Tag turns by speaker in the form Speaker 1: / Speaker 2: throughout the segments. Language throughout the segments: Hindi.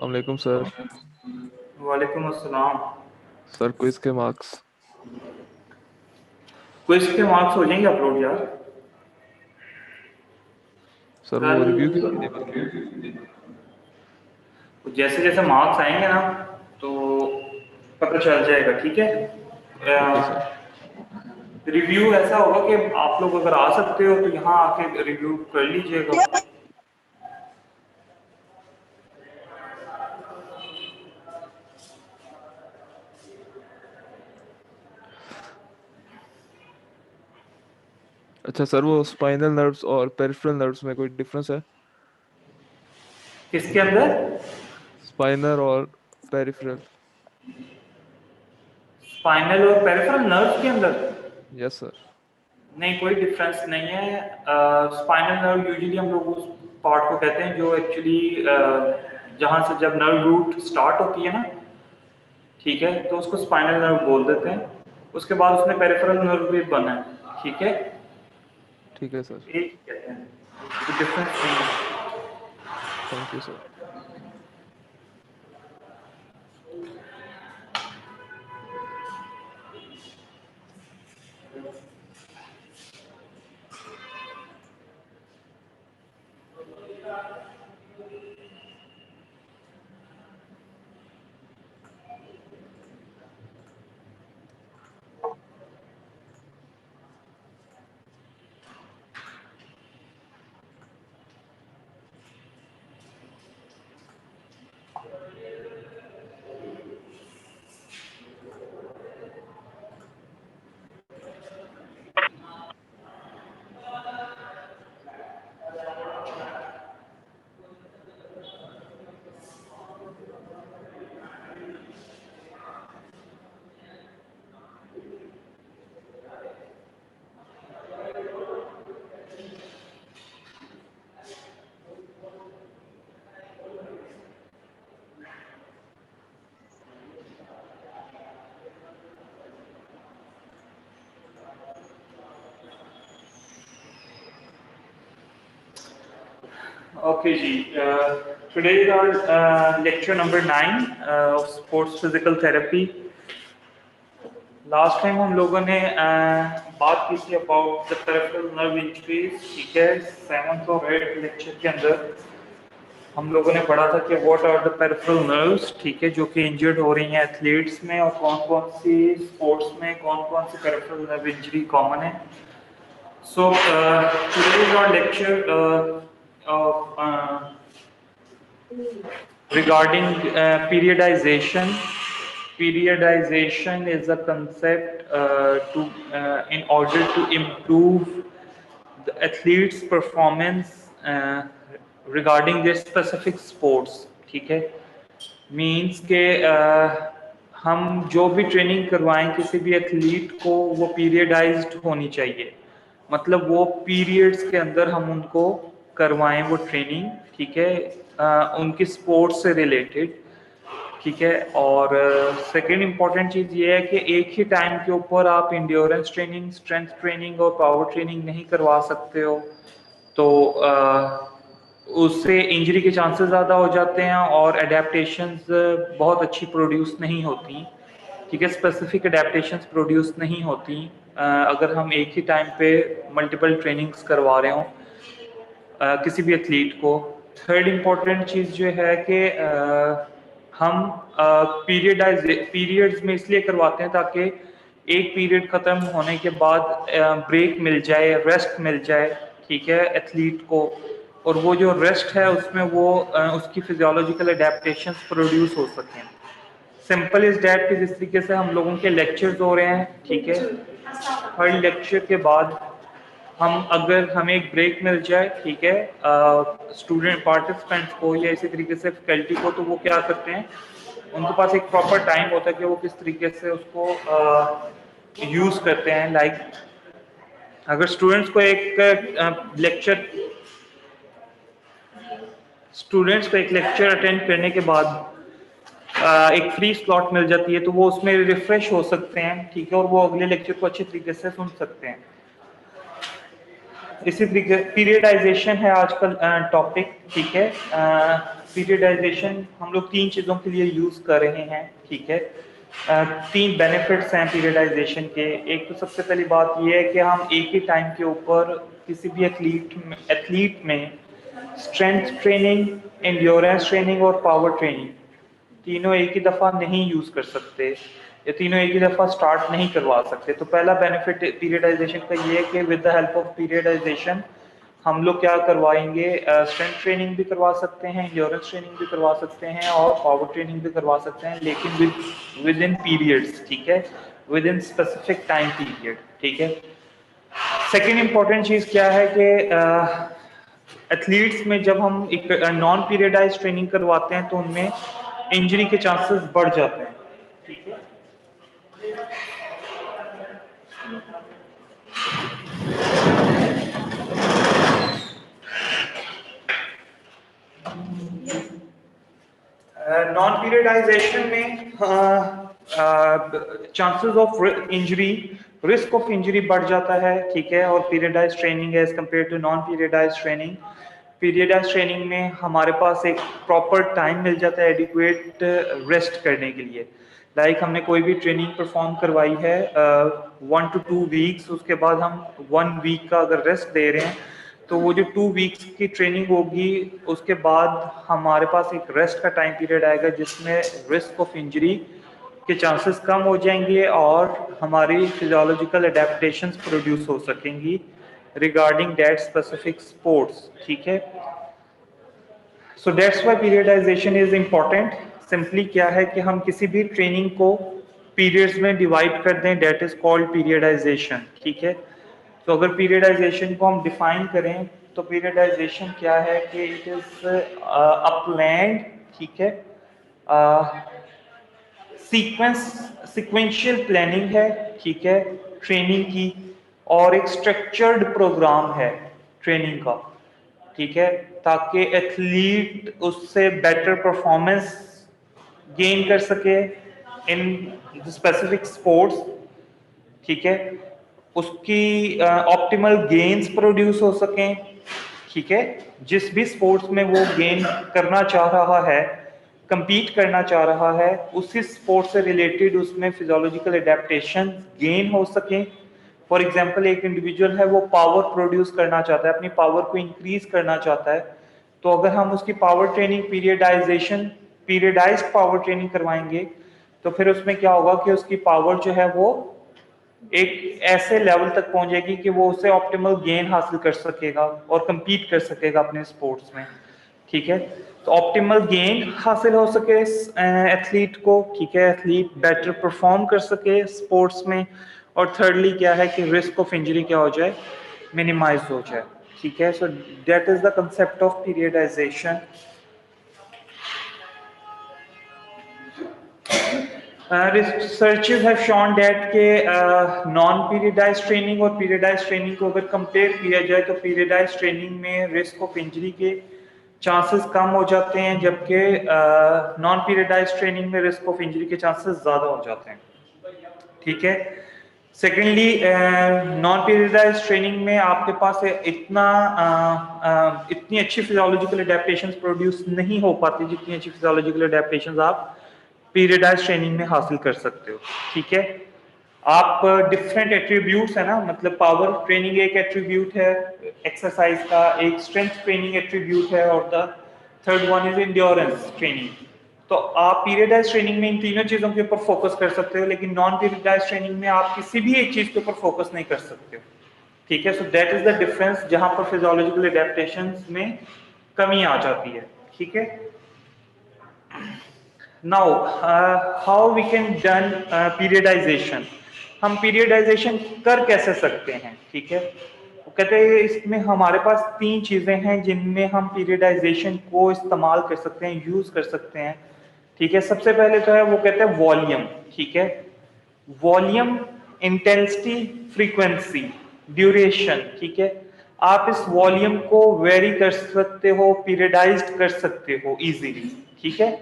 Speaker 1: वालेकुम सर।
Speaker 2: वालेकुम अस्सलाम।
Speaker 1: सर क्विज के मार्क्स।
Speaker 2: क्विज के मार्क्स हो जाएंगे अपलोड यार
Speaker 1: सर वो
Speaker 2: कल।
Speaker 1: रिव्यू क्यों नहीं दे पा रहे?
Speaker 2: जैसे जैसे मार्क्स आएंगे ना तो पता चल जाएगा, ठीक
Speaker 1: ओके सर।
Speaker 2: है। रिव्यू ऐसा होगा कि आप लोग अगर आ सकते हो तो यहाँ आके रिव्यू कर लीजिएगा।
Speaker 1: अच्छा सर, वो स्पाइनल नर्व्स और पेरिफेरल नर्व्स में कोई डिफरेंस है?
Speaker 2: किसके अंदर?
Speaker 1: स्पाइनल और पेरिफेरल।
Speaker 2: स्पाइनल और पेरिफेरल नर्व्स के अंदर
Speaker 1: यस सर।
Speaker 2: नहीं, कोई डिफरेंस नहीं है। स्पाइनल नर्व यूजुअली हम लोग उस पार्ट को कहते हैं जो एक्चुअली जहाँ से जब नर्व रूट स्टार्ट होती है ना, ठीक है, तो उसको स्पाइनल नर्व बोल देते हैं। उसके बाद उसमें पेरिफेरल नर्व भी बना है, ठीक है।
Speaker 1: ठीक है सर।
Speaker 2: एक कहते हैं, कोई डिफरेंस नहीं है।
Speaker 1: Thank you sir.
Speaker 2: Okay जी, today is our lecture number 9 of sports physical therapy. Last time हम लोगों ने बात की थी about the peripheral nerve injuries, ठीक है। 7th और 8th लेक्चर के अंदर हम लोगों ने पढ़ा था कि what are the peripheral nerves, ठीक है, जो कि इंजर्ड हो रही हैं एथलीट्स में, और कौन कौन सी स्पोर्ट्स में कौन कौन सी पेरिफेरल नर्व इंजरी कॉमन है। So today is our lecture regarding periodization. Periodization is a concept in order to improve the athlete's performance regarding their specific sports, ठीक है। मीन्स के हम जो भी ट्रेनिंग करवाएं किसी भी एथलीट को वो पीरियडाइज्ड होनी चाहिए। मतलब वो पीरियड्स के अंदर हम उनको करवाएं वो ट्रेनिंग, ठीक है, उनकी स्पोर्ट्स से रिलेटेड, ठीक है। और सेकेंड इम्पॉर्टेंट चीज़ ये है कि एक ही टाइम के ऊपर आप इंड्योरेंस ट्रेनिंग, स्ट्रेंथ ट्रेनिंग और पावर ट्रेनिंग नहीं करवा सकते हो, तो उससे इंजरी के चांसेस ज़्यादा हो जाते हैं और एडेप्टेशंस बहुत अच्छी प्रोड्यूस नहीं होती, ठीक है। स्पेसिफिक एडेप्टेशंस प्रोड्यूस नहीं होती अगर हम एक ही टाइम पे मल्टीपल ट्रेनिंग्स करवा रहे हों किसी भी एथलीट को। थर्ड इम्पॉर्टेंट चीज़ जो है कि हम पीरियड्स में इसलिए करवाते हैं ताकि एक पीरियड ख़त्म होने के बाद ब्रेक मिल जाए, रेस्ट मिल जाए, ठीक है, एथलीट को। और वो जो रेस्ट है उसमें वो उसकी फिजियोलॉजिकल एडेप्टेशंस प्रोड्यूस हो सकें। सिंपल इज डैट कि जिस तरीके से हम लोगों के लेक्चर्स हो रहे हैं, ठीक है, हर लेक्चर के बाद हम अगर हमें एक ब्रेक मिल जाए, ठीक है, स्टूडेंट पार्टिसिपेंट्स को या इसी तरीके से फैकल्टी को, तो वो क्या करते हैं, उनके पास एक प्रॉपर टाइम होता है कि वो किस तरीके से उसको यूज़ करते हैं। लाइक अगर स्टूडेंट्स को एक लेक्चर अटेंड करने के बाद एक फ्री स्लॉट मिल जाती है तो वो उसमें रिफ्रेश हो सकते हैं, ठीक है, और वो अगले लेक्चर को अच्छे तरीके से सुन सकते हैं। इसी तरीके पीरियडाइजेशन है आजकल टॉपिक, ठीक है। पीरियडाइजेशन हम लोग तीन चीज़ों के लिए यूज़ कर रहे हैं, ठीक है। तीन बेनिफिट्स हैं पीरियडाइजेशन के। एक तो सबसे पहली बात ये है कि हम एक ही टाइम के ऊपर किसी भी एथलीट में स्ट्रेंथ ट्रेनिंग, एंड्योरेंस ट्रेनिंग और पावर ट्रेनिंग तीनों एक ही दफ़ा नहीं यूज़ कर सकते, ये तीनों एक ही दफ़ा स्टार्ट नहीं करवा सकते। तो पहला बेनिफिट पीरियडाइजेशन का ये है कि with the help of periodisation हम लोग क्या करवाएंगे, स्ट्रेंथ ट्रेनिंग भी करवा सकते हैं, एंड्योरेंस ट्रेनिंग भी करवा सकते हैं और पावर ट्रेनिंग भी करवा सकते हैं, लेकिन विद इन पीरियड्स, ठीक है, with in specific time period, ठीक है। सेकेंड इंपॉर्टेंट चीज़ क्या है कि एथलीट्स में जब हम एक नॉन पीरियडाइज ट्रेनिंग करवाते हैं तो उनमें इंजरी के चांसेस बढ़ जाते हैं, ठीक है। नॉन पीरियडाइजेशन में chances of injury, risk of injury बढ़ जाता है, ठीक है। और periodize training as compare to non periodize training, periodize training में हमारे पास एक प्रॉपर टाइम मिल जाता है एडिक्वेट रेस्ट करने के लिए। लाइक हमने कोई भी ट्रेनिंग परफॉर्म करवाई है 1 to 2 वीक्स, उसके बाद हम 1 वीक का अगर रेस्ट दे रहे हैं तो वो जो 2 वीक्स की ट्रेनिंग होगी उसके बाद हमारे पास एक रेस्ट का टाइम पीरियड आएगा जिसमें रिस्क ऑफ इंजरी के चांसेस कम हो जाएंगे और हमारी फिजियोलॉजिकल अडेप्टेशंस प्रोड्यूस हो सकेंगी रिगार्डिंग दैट स्पेसिफिक स्पोर्ट्स, ठीक है। So that's why periodisation is important. Simply क्या है कि हम किसी भी ट्रेनिंग को पीरियड्स में डिवाइड कर दें, दैट इज कॉल्ड पीरियडाइजेशन, ठीक है। तो अगर पीरियडाइजेशन को हम डिफाइन करें तो पीरियडाइजेशन क्या है कि इट इज अ प्लान्ड, ठीक है, सीक्वेंशियल प्लानिंग है, ठीक है, ट्रेनिंग की, और एक स्ट्रक्चर्ड प्रोग्राम है ट्रेनिंग का, ठीक है, ताकि एथलीट उससे बेटर परफॉर्मेंस गेन कर सके इन स्पेसिफिक स्पोर्ट्स, ठीक है, उसकी ऑप्टिमल गेन्स प्रोड्यूस हो सकें, ठीक है, जिस भी स्पोर्ट्स में वो गेन करना चाह रहा है, compete करना चाह रहा है, उसी स्पोर्ट से रिलेटेड उसमें फिजियोलॉजिकल एडेप्टेशन गेन हो सके। फॉर एग्जांपल एक इंडिविजुअल है, वो पावर प्रोड्यूस करना चाहता है, अपनी पावर को इंक्रीज करना चाहता है, तो अगर हम उसकी पावर ट्रेनिंग पीरियडाइज्ड पावर ट्रेनिंग करवाएंगे तो फिर उसमें क्या होगा कि उसकी पावर जो है वो एक ऐसे लेवल तक पहुंच जाएगी कि वो उससे ऑप्टिमल गेन हासिल कर सकेगा और compete कर सकेगा अपने स्पोर्ट्स में, ठीक है। तो ऑप्टिमल गेन हासिल हो सके एथलीट को, ठीक है, एथलीट बेटर परफॉर्म कर सके स्पोर्ट्स में, और थर्डली क्या है कि रिस्क ऑफ इंजरी क्या हो जाए, मिनिमाइज हो जाए, ठीक है। So that is the concept of periodisation. Researchers have shown that के नॉन पीरियडाइज ट्रेनिंग और पीरियडाइज ट्रेनिंग को अगर कंपेयर किया जाए तो पीरियडाइज ट्रेनिंग में रिस्क ऑफ इंजरी के चांसेस कम हो जाते हैं, जबकि नॉन पीरियडाइज ट्रेनिंग में रिस्क ऑफ इंजरी के चांसेस ज़्यादा हो जाते हैं, ठीक है। सेकेंडली नॉन पीरियडाइज ट्रेनिंग में आपके पास इतनी अच्छी फिजियोलॉजिकल अडेप्टेशंस प्रोड्यूस नहीं हो पाती जितनी अच्छी फिजियोलॉजिकल अडेप्टेशंस आप पीरियडाइज ट्रेनिंग में हासिल कर सकते हो, ठीक है। आप डिफरेंट एट्रीब्यूट्स है ना, मतलब पावर ट्रेनिंग एक एट्रीब्यूट है एक्सरसाइज का, एक स्ट्रेंथ ट्रेनिंग एट्रीब्यूट है और the third one is endurance training. तो आप पीरियडाइज ट्रेनिंग में इन तीनों चीजों के ऊपर फोकस कर सकते हो, लेकिन नॉन पीरियडाइज ट्रेनिंग में आप किसी भी एक चीज के ऊपर फोकस नहीं कर सकते हो, ठीक है। So that is the difference जहां पर फिजियोलॉजिकल अडेप्टेशंस में कमी आ जाती है, ठीक है। Now how we can done periodization, हम पीरियडाइजेशन कर कैसे सकते हैं, ठीक है। वो कहते हैं इसमें हमारे पास तीन चीजें हैं जिनमें हम पीरियडाइजेशन को इस्तेमाल कर सकते हैं, यूज कर सकते हैं, ठीक है। सबसे पहले तो है वो कहते हैं वॉल्यूम, ठीक है, वॉल्यूम, इंटेंसिटी, फ्रीक्वेंसी, ड्यूरेशन, ठीक है। आप इस वॉल्यूम को वेरी कर सकते हो, पीरियडाइज्ड कर सकते हो इजीली, ठीक है,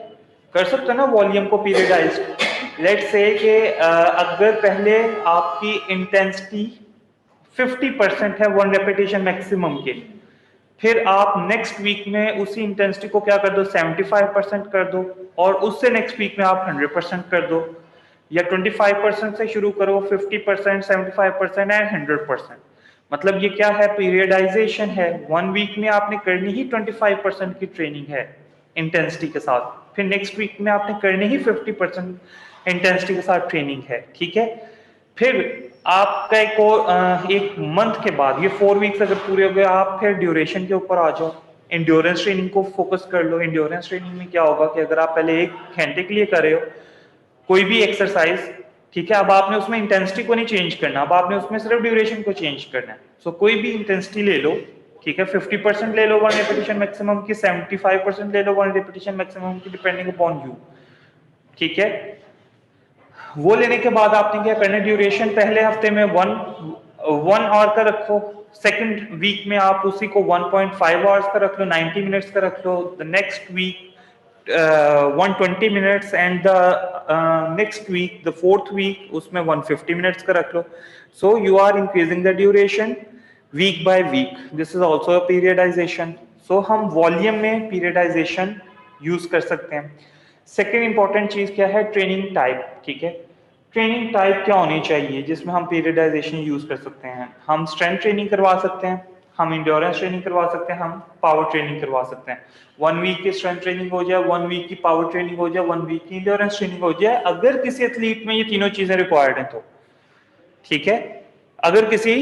Speaker 2: कर सकते हो ना वॉल्यूम को पीरियडाइज्ड। लेट्स से कि अगर पहले आपकी इंटेंसिटी 50% है 1 रेपिटेशन मैक्सिमम के। फिर आप नेक्स्ट वीक में उसी इंटेंसिटी को क्या कर दो 75% कर दो, और उससे नेक्स्ट वीक में आप 100% कर दो, या 25% से शुरू करो, 50%, 75% एंड 100%। मतलब ये क्या है, पीरियडाइजेशन है। 1 वीक में आपने करनी ही 25% की ट्रेनिंग है इंटेंसिटी के साथ, फिर नेक्स्ट वीक में आपने करनी ही 50% इंटेंसिटी के साथ ट्रेनिंग है, ठीक है। फिर आपका एक मंथ के बाद, ये 4 वीक्स अगर पूरे हो गए, आप फिर ड्यूरेशन के ऊपर आ जाओ, इंड्योरेंस ट्रेनिंग को फोकस कर लो। इंड्योरेंस ट्रेनिंग में क्या होगा कि अगर आप पहले 1 घंटे के लिए कर रहे हो कोई भी एक्सरसाइज, ठीक है, अब आपने उसमें इंटेंसिटी को नहीं चेंज करना, अब आपने उसमें सिर्फ ड्यूरेशन को चेंज करना है। सो कोई भी इंटेंसिटी ले लो, ठीक है, 50% ले लो 1 रेपिटेशन मैक्सिमम की, 75% ले लो 1 रेपिटेशन मैक्सिमम की, डिपेंडिंग अपॉन यू, ठीक है। वो लेने के बाद आपने क्या करना है, ड्यूरेशन पहले हफ्ते में 1 आवर का रखो, सेकंड वीक में आप उसी को 1.5 आवर्स का रख लो, 90 मिनट्स का रख लो, the next week 120 minutes, and the next week the fourth week उसमें 150 मिनट्स का रख लो। So you are increasing the duration week by week, this is also a periodization. सो हम वॉल्यूम में पीरियडाइजेशन यूज कर सकते हैं। सेकेंड इंपॉर्टेंट चीज क्या है, ट्रेनिंग टाइप, ठीक है। ट्रेनिंग टाइप क्या होनी चाहिए जिसमें हम पीरियडाइजेशन यूज कर सकते हैं। हम स्ट्रेंथ ट्रेनिंग करवा सकते हैं, हम इंड्योरेंस ट्रेनिंग करवा सकते हैं, हम पावर ट्रेनिंग करवा सकते हैं। 1 वीक की स्ट्रेंथ ट्रेनिंग हो जाए, 1 वीक की पावर ट्रेनिंग हो जाए, 1 वीक की इंड्योरेंस ट्रेनिंग हो जाए, अगर किसी एथलीट में ये तीनों चीजें रिक्वायर्ड हैं तो, ठीक है। अगर किसी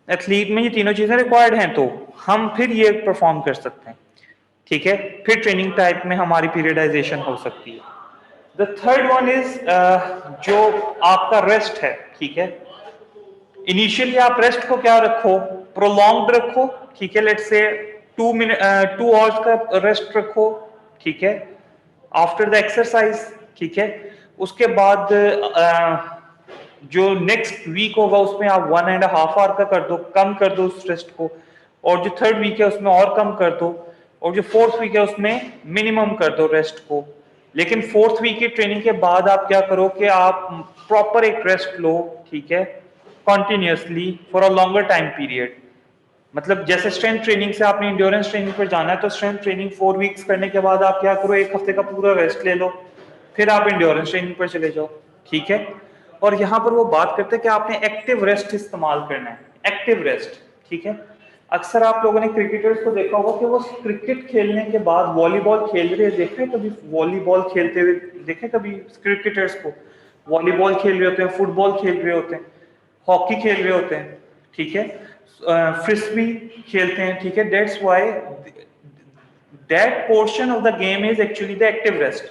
Speaker 2: एथलीट में ये तीनों चीजें रिक्वायर्ड हैं तो हम फिर ये परफॉर्म कर सकते हैं, ठीक है। फिर ट्रेनिंग टाइप में हमारी पीरियडाइजेशन हो सकती है। द थर्ड वन इज जो आपका रेस्ट है, ठीक है। इनिशियली आप रेस्ट को क्या रखो, प्रोलॉन्ग्ड रखो, ठीक है। लेट्स से 2 आवर्स का रेस्ट रखो, ठीक है, आफ्टर द एक्सरसाइज, ठीक है। उसके बाद जो नेक्स्ट वीक होगा उसमें आप 1.5 आवर का कर दो, कम कर दो उस रेस्ट को, और जो थर्ड वीक है उसमें और कम कर दो, और जो फोर्थ वीक है उसमें मिनिमम कर दो रेस्ट को। लेकिन फोर्थ वीक की ट्रेनिंग के बाद आप क्या करो कि आप प्रॉपर एक रेस्ट लो, ठीक है, continuously for a longer time period. मतलब जैसे स्ट्रेंथ ट्रेनिंग से आपने इंड्योरेंस ट्रेनिंग पर जाना है, तो स्ट्रेंथ ट्रेनिंग 4 वीक्स करने के बाद आप क्या करो, 1 हफ्ते का पूरा रेस्ट ले लो, फिर आप इंड्योरेंस ट्रेनिंग पर चले जाओ, ठीक है। और यहाँ पर वो बात करते हैं कि आपने एक्टिव रेस्ट इस्तेमाल करना है, एक्टिव रेस्ट, ठीक है। अक्सर आप लोगों ने क्रिकेटर्स को देखा होगा कि वो क्रिकेट खेलने के बाद वॉलीबॉल खेल रहे हैं, देखे कभी वॉलीबॉल खेलते हुए, देखे कभी क्रिकेटर्स को वॉलीबॉल खेल रहे होते हैं, फुटबॉल खेल रहे होते हैं, हॉकी खेल रहे होते हैं, ठीक है, फ्रिस्बी खेलते हैं, ठीक है। That's why that portion of the game is actually the active rest,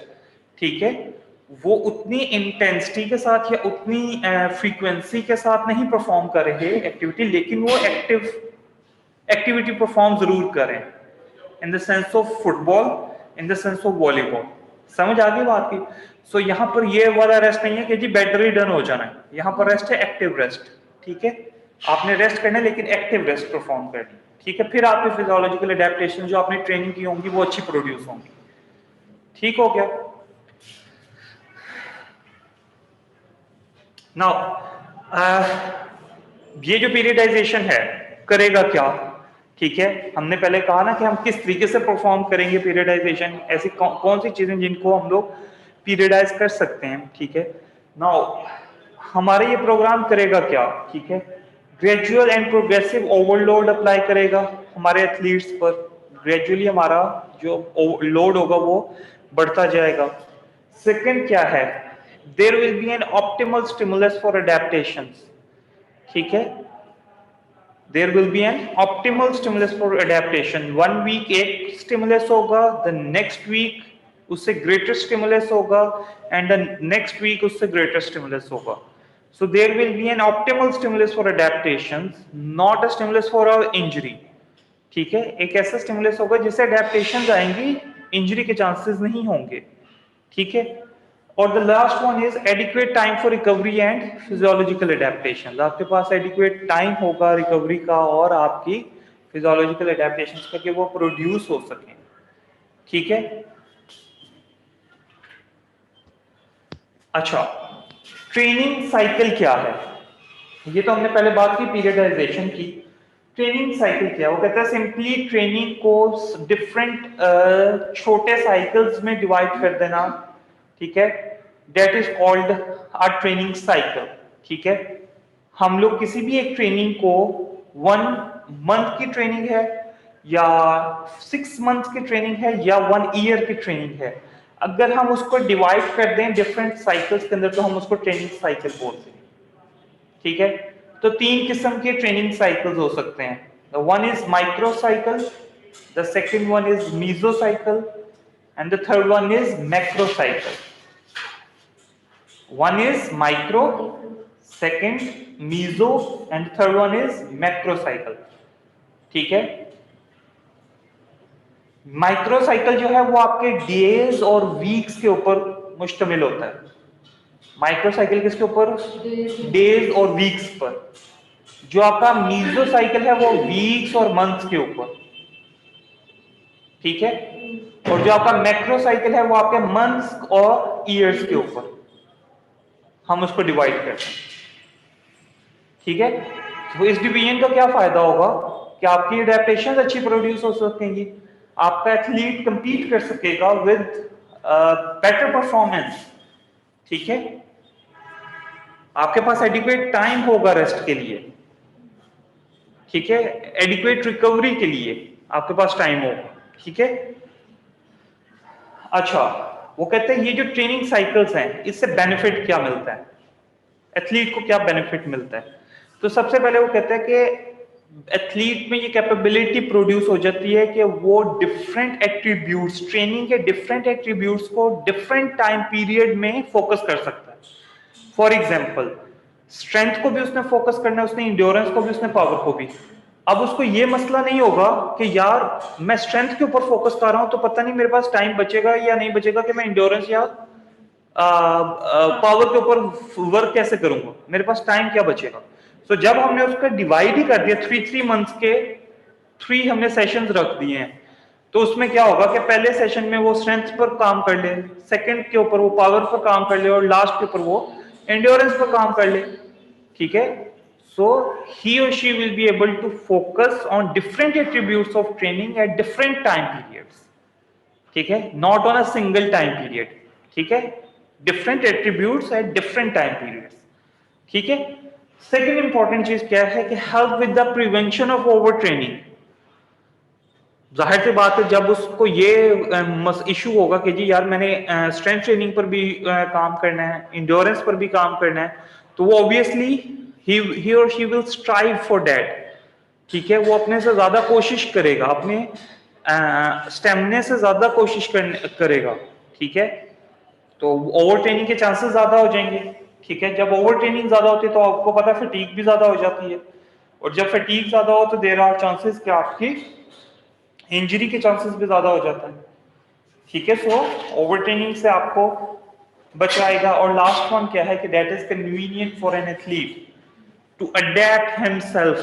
Speaker 2: ठीक है। वो उतनी इंटेंसिटी के साथ या उतनी फ्रीक्वेंसी के साथ नहीं परफॉर्म कर रहे एक्टिविटी, लेकिन वो एक्टिविटी परफॉर्म जरूर करें, in the sense of football, in the sense of volleyball. समझ आ गई बात की। सो यहाँ पर ये वाला रेस्ट नहीं है कि जी बेटर ही डन हो जाना है, यहाँ पर रेस्ट है एक्टिव रेस्ट, ठीक है। आपने रेस्ट करना है लेकिन एक्टिव रेस्ट परफॉर्म करनी, ठीक है। फिर आपकी फिजियोलॉजिकल अडेप्टेशन जो आपने ट्रेनिंग की होंगी वो अच्छी प्रोड्यूस होंगी, ठीक हो गया। नाउ ये जो पीरियडाइजेशन है करेगा क्या, ठीक है। हमने पहले कहा ना कि हम किस तरीके से परफॉर्म करेंगे पीरियडाइजेशन, ऐसी कौन सी चीजें जिनको हम लोग पीरियडाइज कर सकते हैं, ठीक है। नाउ हमारे ये प्रोग्राम करेगा क्या, ठीक है, gradual and progressive overload apply करेगा हमारे एथलीट्स पर। ग्रेजुअली हमारा जो लोड होगा वो बढ़ता जाएगा। सेकंड क्या है, there will be an optimal stimulus for adaptations, ठीक है। There will be an optimal stimulus for adaptation. 1 week एक स्टिमुलस होगा, द नेक्स्ट वीक उससे ग्रेटर स्टिमुलस होगा, एंड द नेक्स्ट वीक उससे ग्रेटर स्टिमुलस होगा। So there will be an optimal stimulus for adaptation, not a stimulus for a injury, ठीक है। एक ऐसा स्टिमुलस होगा जिससे अडेप्टेशन आएंगी, इंजरी के चांसेस नहीं होंगे, ठीक है। और the last one is adequate time for recovery and physiological adaptation. आपके पास एडिक्वेट टाइम होगा रिकवरी का और आपकी फिजियोलॉजिकल एडेप्टेशन का कि वो प्रोड्यूस हो सके, ठीक है। अच्छा, ट्रेनिंग साइकिल क्या है, ये तो हमने पहले बात की पीरियडाइजेशन की। ट्रेनिंग साइकिल क्या है? वो कहता है सिंपली ट्रेनिंग को डिफरेंट छोटे साइकिल्स में डिवाइड कर देना, ठीक है, that is called a training cycle. ठीक है, हम लोग किसी भी एक ट्रेनिंग को 1 मंथ की ट्रेनिंग है या 6 मंथ की ट्रेनिंग है या 1 ईयर की ट्रेनिंग है, अगर हम उसको डिवाइड कर दें डिफरेंट साइकिल्स के अंदर तो हम उसको ट्रेनिंग साइकिल बोलते हैं। ठीक है, तो 3 किस्म के ट्रेनिंग साइकिल्स हो सकते हैं। One is micro cycle, the second one is meso cycle and the third one is macro cycle. One is micro, second meso and third one is macro cycle. ठीक है, माइक्रो साइकिल जो है वो आपके डेज और वीक्स के ऊपर मुश्तमिल होता है। माइक्रो साइकिल किसके ऊपर? डेज और वीक्स पर। जो आपका मीजो साइकिल है वो वीक्स और मंथ्स के ऊपर। ठीक है, और जो आपका मैक्रो साइकिल है वो आपके मंथ्स और ईयर्स के ऊपर हम उसको डिवाइड करते हैं। ठीक है, तो इस डिवीजन का क्या फायदा होगा कि आपकी एडेप्टेशन अच्छी प्रोड्यूस हो सकेंगी, आपका एथलीट कंपीट कर सकेगा विद बेटर परफॉर्मेंस। ठीक है, आपके पास एडिक्वेट टाइम होगा रेस्ट के लिए। ठीक है, एडिक्वेट रिकवरी के लिए आपके पास टाइम होगा। ठीक है, अच्छा, वो कहते हैं ये जो ट्रेनिंग साइकिल्स हैं इससे बेनिफिट क्या मिलता है, एथलीट को क्या बेनिफिट मिलता है? तो सबसे पहले वो कहते हैं कि एथलीट में ये कैपेबिलिटी प्रोड्यूस हो जाती है कि वो डिफरेंट एट्रीब्यूट्स, ट्रेनिंग के डिफरेंट एट्रीब्यूट्स को डिफरेंट टाइम पीरियड में फोकस कर सकता है। फॉर एग्जाम्पल, स्ट्रेंथ को भी उसने फोकस करना है, उसने इंड्योरेंस को भी, उसने पावर को भी। अब उसको ये मसला नहीं होगा कि यार मैं स्ट्रेंथ के ऊपर फोकस कर रहा हूं तो पता नहीं मेरे पास टाइम बचेगा या नहीं बचेगा कि मैं इंड्योरेंस या पावर के ऊपर वर्क कैसे करूंगा, मेरे पास टाइम क्या बचेगा। तो जब हमने उसका डिवाइड ही कर दिया, 3 मंथ्स के 3 हमने सेशंस रख दिए हैं, तो उसमें क्या होगा कि पहले सेशन में वो स्ट्रेंथ पर काम कर ले, सेकंड के ऊपर वो पावर पर काम कर ले और लास्ट के ऊपर वो एंड्योरेंस पर काम कर ले। ठीक है, so he or she will be able to focus on different attributes of training at different time periods. ठीक है, not on a single time period. ठीक है, different attributes at different time periods. ठीक है, सेकेंड इंपॉर्टेंट चीज क्या है कि help with the prevention of over training. जाहिर सी बात है जब उसको ये इशू होगा कि जी यार मैंने स्ट्रेंथ ट्रेनिंग पर भी काम करना है, इंड्योरेंस पर भी काम करना है, तो वो ऑब्वियसली ही और she will strive for that. ठीक है, वो अपने से ज्यादा कोशिश करेगा, अपने स्टेमिना से ज्यादा कोशिश करेगा। ठीक है, तो ओवर ट्रेनिंग के चांसेस ज्यादा हो जाएंगे। ठीक है, जब ओवर ट्रेनिंग ज्यादा होती है तो आपको पता है फटीग भी ज्यादा हो जाती है, और जब फटीग ज्यादा हो तो देयर आर चांसेस कि आपकी इंजरी के चांसेस भी ज्यादा हो जाता है। ठीक है, सो ओवर ट्रेनिंग से आपको बचाएगा। और लास्ट वन क्या है कि that is convenient for an athlete to adapt himself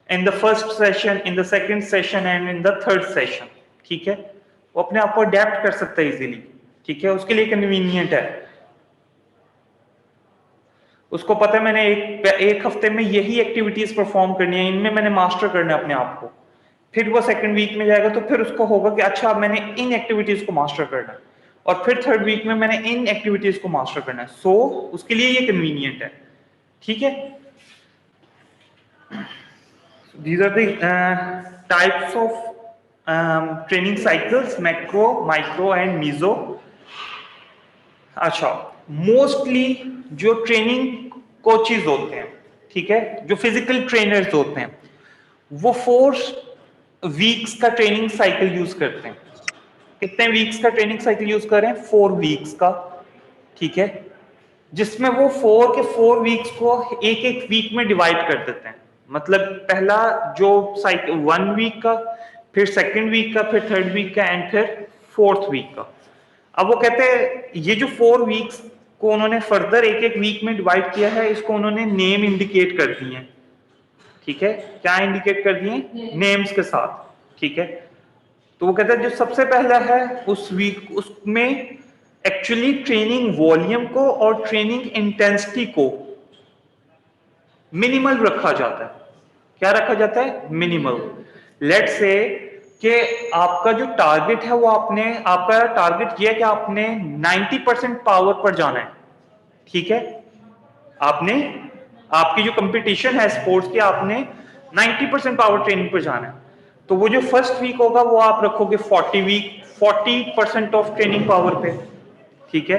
Speaker 2: in the first session, in the second session and in the third session. ठीक है, वो अपने आप को अडेप्ट कर सकता है इजीली। ठीक है, उसके लिए कन्वीनियंट है, उसको पता है मैंने एक हफ्ते में यही एक्टिविटीज परफॉर्म करनी है, इनमें मैंने मास्टर करना है अपने आप को। फिर वो सेकंड वीक में जाएगा तो फिर उसको होगा कि अच्छा मैंने इन एक्टिविटीज को मास्टर करना है, और फिर थर्ड वीक में मैंने इन एक्टिविटीज को मास्टर करना है। सो उसके लिए ये कन्वीनियंट है। ठीक है, these are the types of training cycles, macro, micro and meso. अच्छा, मोस्टली जो ट्रेनिंग कोचेज होते हैं, ठीक है, जो फिजिकल ट्रेनर्स होते हैं, वो 4 वीक्स का ट्रेनिंग साइकिल यूज करते हैं। कितने वीक्स का ट्रेनिंग साइकिल यूज कर रहे हैं? 4 वीक्स का। ठीक है, जिसमें वो 4 वीक्स को एक एक वीक में डिवाइड कर देते हैं। मतलब पहला जो साइकिल 1 वीक का, फिर सेकंड वीक का, फिर थर्ड वीक का एंड फिर फोर्थ वीक का। अब वो कहते हैं ये जो 4 वीक्स को उन्होंने फर्दर एक एक वीक में डिवाइड किया है, इसको उन्होंने नेम इंडिकेट कर दिए हैं। ठीक है, क्या इंडिकेट कर दिए? नेम्स के साथ। ठीक है, तो वो कहते हैं जो सबसे पहला है उस वीक, उसमें एक्चुअली ट्रेनिंग वॉल्यूम को और ट्रेनिंग इंटेंसिटी को मिनिमल रखा जाता है। क्या रखा जाता है? मिनिमल। लेट से कि आपका जो टारगेट है वो आपका टारगेट ये है कि आपने 90% पावर पर जाना है, ठीक है। आपकी जो कंपटीशन है स्पोर्ट्स की, आपने 90% पावर ट्रेनिंग पर जाना है। तो वो जो फर्स्ट वीक होगा वो आप रखोगे 40% ऑफ ट्रेनिंग पावर पे, ठीक है।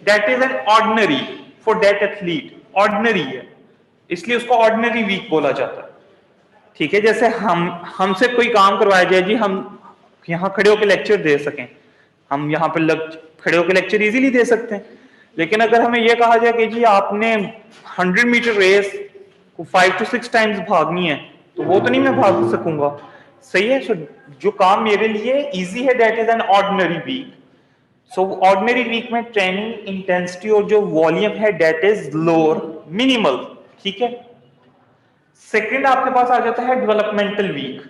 Speaker 2: That is an ordinary for that athlete, ordinary है, इसलिए उसको ऑर्डिनरी वीक बोला जाता है, ठीक है। जैसे हमसे कोई काम करवाया जाए जी, हम यहाँ खड़े होकर लेक्चर दे सकें, हम यहाँ पर खड़े होकर लेक्चर इजीली दे सकते हैं। लेकिन अगर हमें यह कहा जाए कि जी आपने 100 मीटर रेस को 5 to 6 टाइम्स भागनी है, तो वो तो नहीं मैं भाग सकूंगा, सही है। सो जो काम मेरे लिए इजी है, that is an ordinary week. So ordinary week में ट्रेनिंग इंटेंसिटी और जो वॉल्यूम है दैट इज लोअर, मिनिमल, ठीक है। सेकंड आपके पास आ जाता है डेवलपमेंटल वीक।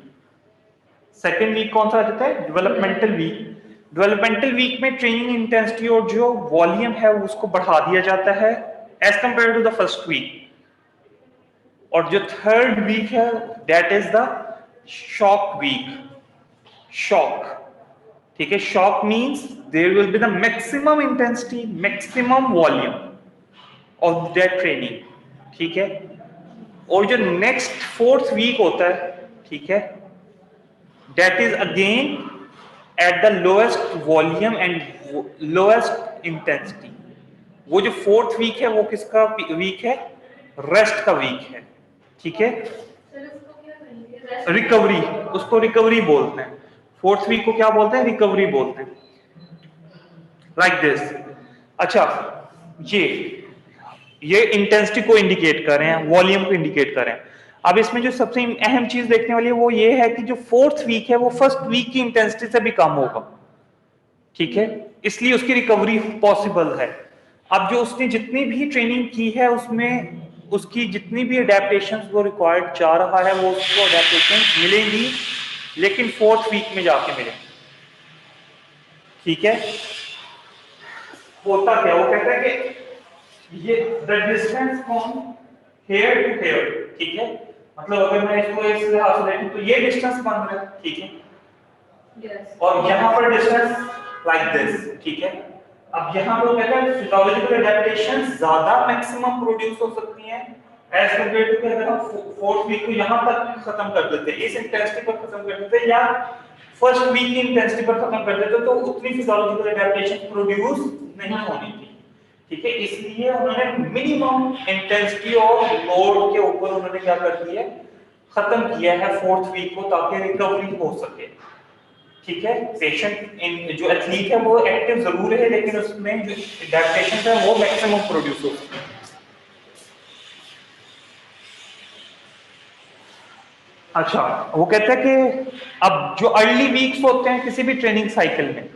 Speaker 2: सेकंड वीक कौन सा आ जाता है? Developmental week. डेवलपमेंटल वीक में ट्रेनिंग इंटेंसिटी और जो वॉल्यूम है उसको बढ़ा दिया जाता है as compare to the first week. और जो थर्ड वीक है that is the shock week. Shock, ठीक है। Shock means there will be the maximum intensity, maximum volume of that training, ठीक है। और जो नेक्स्ट फोर्थ वीक होता है, ठीक है, that is again at the lowest volume and lowest intensity. वो जो फोर्थ वीक है वो किसका वीक है? रेस्ट का वीक है, ठीक है। रिकवरी, उसको रिकवरी बोलते हैं। फोर्थ वीक को क्या बोलते हैं? रिकवरी बोलते हैं, लाइक दिस। अच्छा, ये इंटेंसिटी को इंडिकेट कर रहे हैं, वॉल्यूम को इंडिकेट कर रहे हैं। अब इसमें जो सबसे अहम चीज देखने वाली है वो ये है कि जो फोर्थ वीक है वो फर्स्ट वीक की इंटेंसिटी से भी कम होगा, ठीक है, इसलिए उसकी रिकवरी पॉसिबल है। अब जो उसने जितनी भी ट्रेनिंग की है उसमें उसकी जितनी भी अडेप्टेशंस वो रिक्वायर्ड चाह रहा है वो उसको अडेप्टेशंस मिलेंगी, लेकिन फोर्थ वीक में जाके मिलेंगी, ठीक है। होता क्या, वो कहता है कि ये the distance from here to here, ठीक है। मतलब अगर मैं इसको इस लिहाज से देखूं तो ये डिस्टेंस बन रहा है, ठीक है। yes. और यहाँ पर डिस्टेंस लाइक दिस, ठीक है। अब यहाँ पर कहता है फिजियोलॉजिकल एडेप्टेशन ज्यादा मैक्सिमम प्रोड्यूस हो सकती हैं एज कंपेयर टू अगर हम फोर्थ वीक को यहाँ तक खत्म कर देते, इस इंटेंसिटी पर खत्म कर देते, या फर्स्ट वीक की इंटेंसिटी पर खत्म कर देते, तो उतनी फिजियोलॉजिकल एडेप्टेशन प्रोड्यूस नहीं होनी थी, ठीक है। इसलिए उन्होंने मिनिमम इंटेंसिटी और लोड के ऊपर उन्होंने क्या कर दिया, खत्म किया है फोर्थ वीक को, ताकि रिकवरी हो सके, ठीक है। पेशेंट इन जो एथलीट है वो एक्टिव जरूर है, लेकिन उसमें जो एडेप्टेशन है वो मैक्सिमम प्रोड्यूस हो सके। अच्छा, वो कहता है कि अब जो अर्ली वीक्स होते हैं किसी भी ट्रेनिंग साइकिल में,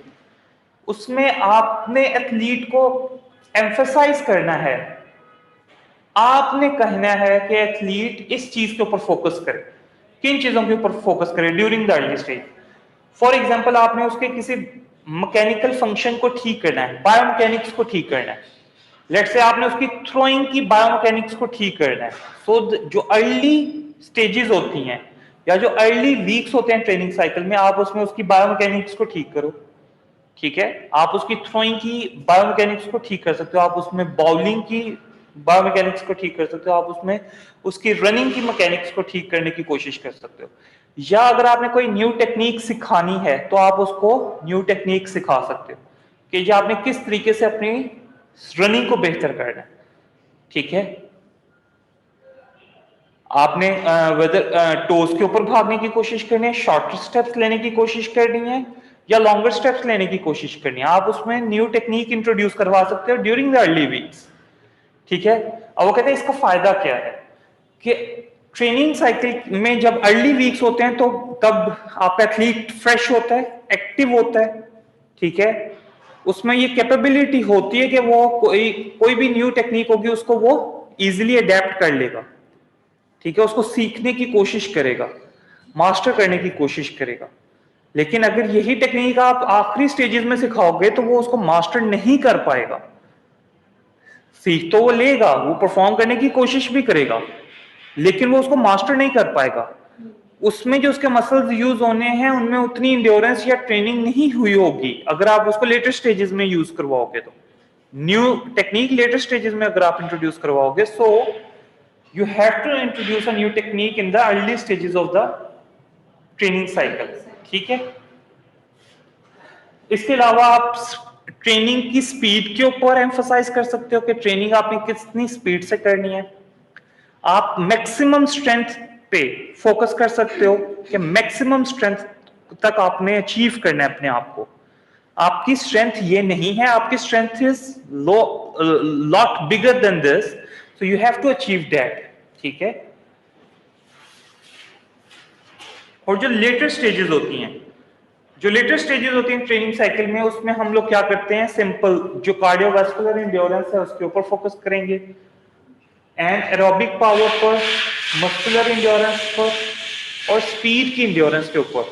Speaker 2: उसमें आपने एथलीट को एम्फसाइज करना है, आपने कहना है कि एथलीट इस चीज के ऊपर फोकस करे। किन चीजों के ऊपर फोकस करे during the early stage? For example आपने उसके किसी मैकेनिकल फंक्शन को ठीक करना है, बायोमैकेनिक्स को ठीक करना है। लेट्स से आपने उसकी थ्रोइंग की बायोमैकेनिक्स को ठीक करना है। सो जो अर्ली स्टेजेस होती हैं या जो अर्ली वीक्स होते हैं ट्रेनिंग साइकिल में, आप उसमें उसकी बायोमैकेनिक्स को ठीक करो, ठीक है। आप उसकी थ्रोइंग की बायोमैकेनिक्स को ठीक कर सकते हो, आप उसमें बाउलिंग की बायोमैकेनिक्स को ठीक कर सकते हो, आप उसमें उसकी रनिंग की मैकेनिक्स को ठीक करने की कोशिश कर सकते हो। या अगर आपने कोई न्यू टेक्निक सिखानी है तो आप उसको न्यू टेक्निक सिखा सकते हो कि ये आपने किस तरीके से अपनी रनिंग को बेहतर करना है, ठीक है। आपने वेदर टोज के ऊपर भागने की कोशिश करनी है, शॉर्टर स्टेप्स लेने की कोशिश करनी है, या लॉन्गर स्टेप्स लेने की कोशिश करनी है, आप उसमें न्यू टेक्निक इंट्रोड्यूस करवा सकते हो ड्यूरिंग द अर्ली वीक्स, ठीक है। अब वो कहते हैं इसका फायदा क्या है कि ट्रेनिंग साइकिल में जब अर्ली वीक्स होते हैं तो तब आपका एथलीट फ्रेश होता है, एक्टिव होता है, ठीक है। उसमें ये कैपेबिलिटी होती है कि वो कोई भी न्यू टेक्निक होगी उसको वो इजीली अडेप्ट कर लेगा, ठीक है, उसको सीखने की कोशिश करेगा, मास्टर करने की कोशिश करेगा। लेकिन अगर यही टेक्निक आप आखिरी स्टेजेस में सिखाओगे तो वो उसको मास्टर नहीं कर पाएगा। सीख तो वो लेगा, वो परफॉर्म करने की कोशिश भी करेगा, लेकिन वो उसको मास्टर नहीं कर पाएगा। उसमें जो उसके मसल्स यूज होने हैं उनमें उतनी इंड्योरेंस या ट्रेनिंग नहीं हुई होगी अगर आप उसको लेटर स्टेजेस में यूज करवाओगे। तो न्यू टेक्निक लेटर स्टेजेस में अगर आप इंट्रोड्यूस करवाओगे, so you have to introduce a new technique in the early stages of the training cycle. ठीक है, इसके अलावा आप ट्रेनिंग की स्पीड के ऊपर एम्फसाइज कर सकते हो कि ट्रेनिंग आपने कितनी स्पीड से करनी है। आप मैक्सिमम स्ट्रेंथ पे फोकस कर सकते हो कि मैक्सिमम स्ट्रेंथ तक आपने अचीव करना है अपने आप को। आपकी स्ट्रेंथ ये नहीं है, आपकी strength is low lot bigger than this, so you have to achieve that. ठीक है, और जो लेटर स्टेजेस होती हैं, जो लेटर स्टेजेस होती हैं ट्रेनिंग साइकिल में, उसमें हम लोग क्या करते हैं, सिंपल जो कार्डियोवास्कुलर एंड्योरेंस है उसके ऊपर फोकस करेंगे, एंड एरोबिक पावर पर, मस्कुलर एंड्योरेंस पर और स्पीड की एंड्योरेंस के ऊपर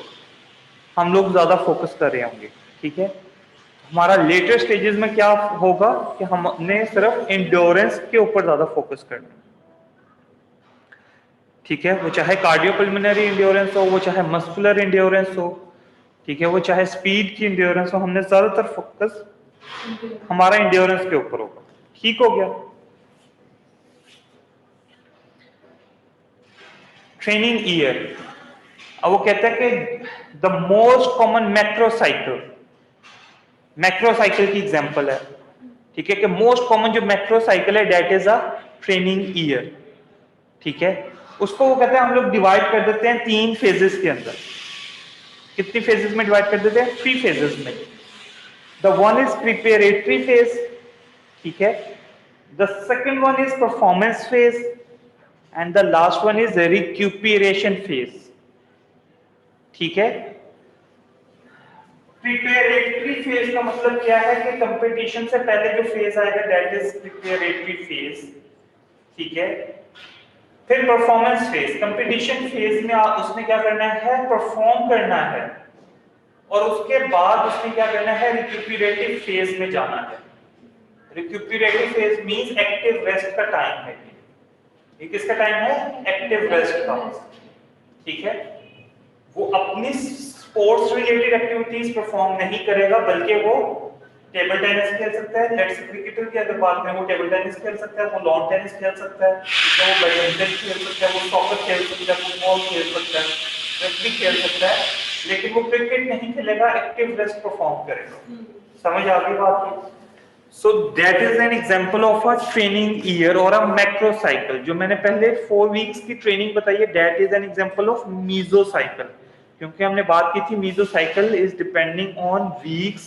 Speaker 2: हम लोग ज्यादा फोकस कर रहे होंगे। ठीक है, हमारा लेटर स्टेजेस में क्या होगा कि हमने सिर्फ एंड्योरेंस के ऊपर ज्यादा फोकस करना है। ठीक है, वो चाहे कार्डियोपल्मोनरी एंड्योरेंस हो, वो चाहे मस्कुलर एंड्योरेंस हो, ठीक है, वो चाहे स्पीड की एंड्योरेंस हो, हमने ज्यादातर फोकस हमारा एंड्योरेंस के ऊपर होगा। ठीक हो गया। ट्रेनिंग ईयर, अब वो कहते हैं कि the most common macro cycle की एग्जांपल है। ठीक है, कि मोस्ट कॉमन जो मैक्रो साइकिल है that is a training year. ठीक है, उसको वो कहते हैं, हम लोग डिवाइड कर देते हैं 3 फेजेस के अंदर। कितनी फेजेस में डिवाइड कर देते हैं? 3 फेजेस में। The one is preparatory phase, ठीक है, the second one is performance phase and the last one is recuperation phase. ठीक है, प्रिपेरेटरी फेज का मतलब क्या है कि कंपटीशन से पहले जो फेज आएगा दैट इज प्रिपेरेटरी फेज। ठीक है, फिर परफॉर्मेंस फेज, कंपटीशन फेज में उसने क्या करना है, परफॉर्म करना है, और उसके बाद उसने क्या करना है, रिक्यूपरेटिव फेज में जाना है। रिक्यूपरेटिव फेज मींस एक्टिव रेस्ट का टाइम है। ये किसका टाइम है? एक्टिव रेस्ट का। ठीक है, वो अपनी स्पोर्ट्स रिलेटेड एक्टिविटीज परफॉर्म नहीं करेगा, बल्कि वो टेबल टेनिस खेल सकता है, लेट्स क्रिकेटर की अगर बात करें, वो टेबल टेनिस खेल सकता है, वो लॉन टेनिस खेल सकता है, वो बैडमिंटन खेल सकता है, वो सॉकर खेल सकता है, फुटबॉल खेल सकता है, रग्बी खेल सकता है, लेकिन वो क्रिकेट नहीं खेलेगा, एक्टिव रेस्ट परफॉर्म करेगा। समझ आ गई बात की? So that is an example of a training year or a macro cycle। जो मैंने पहले 4 weeks की ट्रेनिंग बताई है, that is an example of mesocycle। क्योंकि हमने बात की थी mesocycle is depending on weeks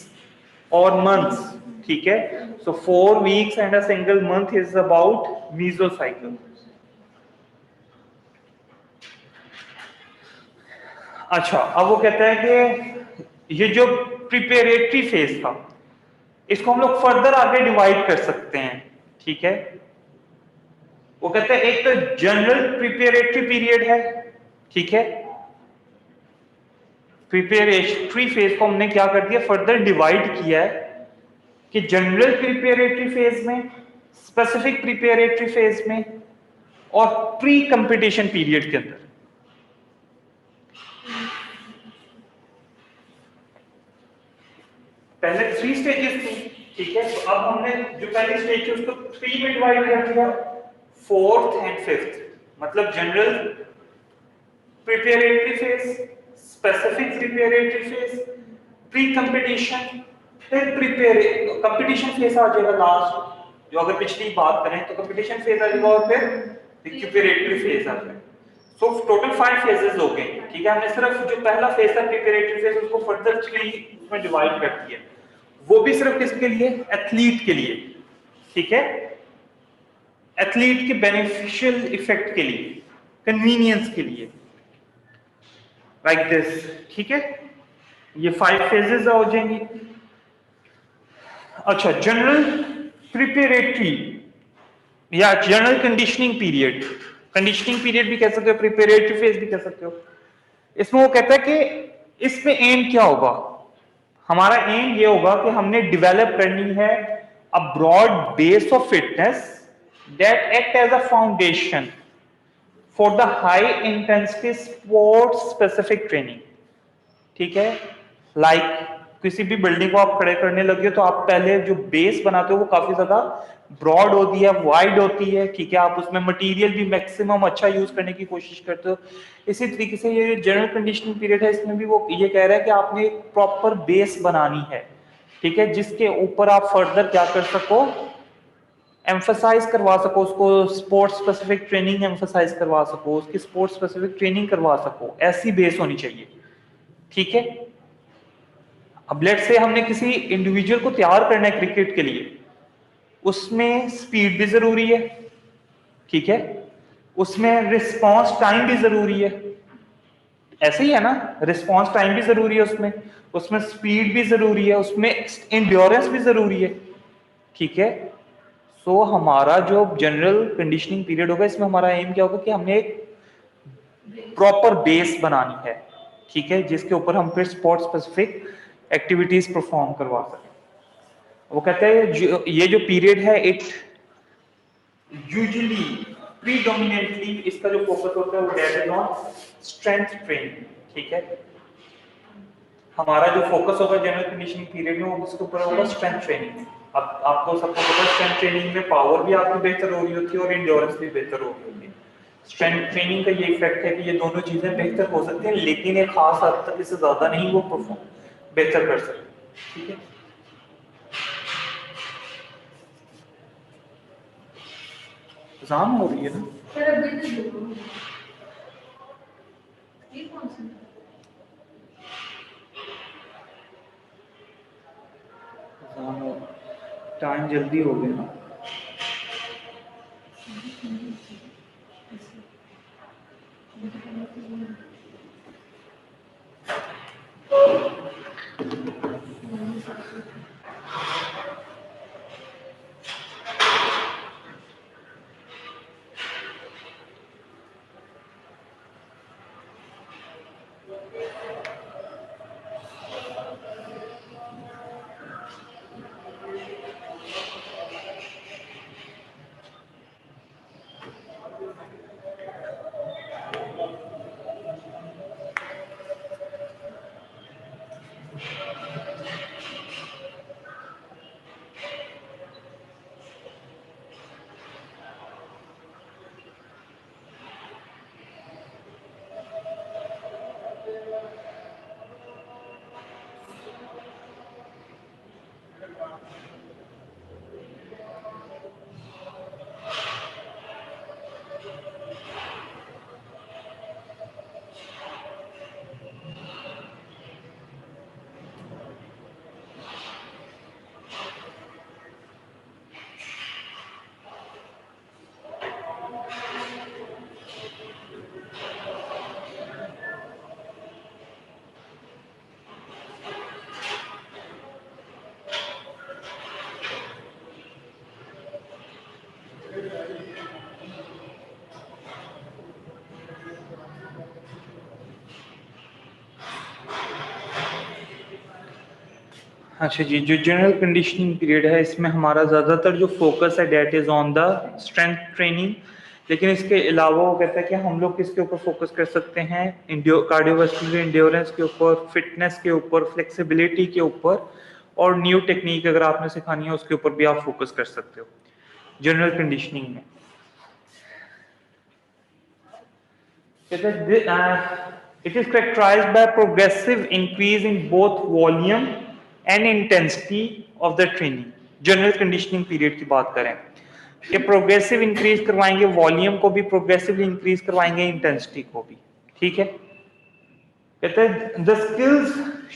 Speaker 2: or months। ठीक है, so 4 weeks and a single month is about mesocycle। अच्छा, अब वो कहता है कि ये जो प्रिपेरेटरी फेज था इसको हम लोग फर्दर आगे डिवाइड कर सकते हैं। ठीक है, वो कहते हैं एक तो जनरल प्रिपेरेटरी पीरियड है। ठीक है, प्रिपेरेटरी फेज को हमने क्या कर दिया, फर्दर डिवाइड किया है कि जनरल प्रिपेरेटरी फेज में, स्पेसिफिक प्रिपेरेटरी फेज में और प्री कंपटीशन पीरियड के अंदर। पहले 3 स्टेजेस थी। ठीक है, तो अब हमने जो पहली स्टेज थी उसको 3 में डिवाइड कर दिया, 4th एंड 5th। मतलब general preparatory phase, specific preparatory phase, pre competition, फिर कंपटीशन फेज आ जाएगा लास्ट। जो अगर पिछली बात करें तो कंपटीशन फेज आ जाएगा और फिर रिक्यूपरेटरी फेज आ जाएगा। सो टोटल 5 फेजेस हो गए। ठीक है, हमने सिर्फ जो पहला फेज था प्रिपेरेटरी फेज उसको फर्दर 3 में डिवाइड कर दिया, वो भी सिर्फ किसके लिए? एथलीट के लिए। ठीक है, एथलीट के बेनिफिशियल इफेक्ट के लिए, कन्वीनियंस के लिए, लाइक दिस। ठीक है, ये 5 फेजेस हो जाएंगी। अच्छा, जनरल प्रिपेरेटरी या general conditioning period, conditioning period भी कह सकते हो, प्रिपेरेटरी फेज भी कह सकते हो। इसमें वो कहता है कि इसमें एम क्या होगा, हमारा एम ये होगा कि हमने डेवलप करनी है a broad base of fitness that act as a foundation for the high intensity sports specific training, ठीक है। लाइक किसी भी बिल्डिंग को आप खड़े करने लगे हो तो आप पहले जो बेस बनाते हो वो काफी ज्यादा ब्रॉड होती है, वाइड होती है, ठीक है। आप उसमें मटेरियल भी मैक्सिमम अच्छा यूज करने की कोशिश करते हो। इसी तरीके से ये जनरल कंडीशनिंग पीरियड है, इसमें भी वो ये कह रहा है कि आपने एक प्रॉपर बेस बनानी है, ठीक है, जिसके ऊपर आप फर्दर क्या कर सको, एम्फसाइज करवा सको, उसको स्पोर्ट्स स्पेसिफिक ट्रेनिंग एम्फसाइज करवा सको, उसकी स्पोर्ट्स स्पेसिफिक ट्रेनिंग करवा सको, ऐसी बेस होनी चाहिए, ठीक है। अब लेट से हमने किसी इंडिविजुअल को तैयार करना है क्रिकेट के लिए, उसमें स्पीड भी जरूरी है, ठीक है, उसमें रिस्पॉन्स टाइम भी जरूरी है, ऐसे ही है ना, रिस्पॉन्स टाइम भी जरूरी है उसमें, उसमें स्पीड भी जरूरी है, उसमें इंड्योरेंस भी जरूरी है, ठीक है। सो हमारा जो जनरल कंडीशनिंग पीरियड होगा, इसमें हमारा एम क्या होगा कि हमने एक प्रॉपर बेस बनानी है, ठीक है, जिसके ऊपर हम फिर स्पोर्ट स्पेसिफिक एक्टिविटीज परफॉर्म करवा सकें। वो कहते हैं ये जो पीरियड है इट यूजुअली प्रीडोमिनेंटली इसका जो फोकस होता है वो that is on strength training, ठीक है। हमारा जो फोकस होगा जनरल कंडीशनिंग पीरियड में वो इसके ऊपर होगा स्ट्रेंथ ट्रेनिंग। अब आपको सबको पता है स्ट्रेंथ ट्रेनिंग में पावर भी आपकी बेहतर हो रही होती है और इंड्योरेंस भी बेहतर हो रही होती है। स्ट्रेंथ ट्रेनिंग का ये इफेक्ट है कि ये दोनों चीजें बेहतर हो सकती हैं, लेकिन एक खास हद तक इससे ज्यादा नहीं वो परफॉर्म बेहतर कर सकते, ठीक है। एग्जाम हो रही है ना, टाइम जल्दी हो गया ना। अच्छा जी, जो जनरल कंडीशनिंग पीरियड है इसमें हमारा ज़्यादातर जो फोकस है that is on the strength training, लेकिन इसके अलावा वो कहता है कि हम लोग किसके ऊपर फोकस कर सकते हैं, कार्डियोवास्कुलर इंड्योरेंस के ऊपर, फिटनेस के ऊपर, फ्लेक्सिबिलिटी के ऊपर, और न्यू टेक्निक अगर आपने सिखानी है उसके ऊपर भी आप फोकस कर सकते हो जनरल कंडीशनिंग में। It is characterized by progressive increase in both volume and intensity of the training. General conditioning period की बात करें कि प्रोग्रेसिव इंक्रीज करवाएंगे, वॉल्यूम को भी प्रोग्रेसिवली इंक्रीज करवाएंगे, इंटेंसिटी को भी, ठीक है। कहते हैं the skills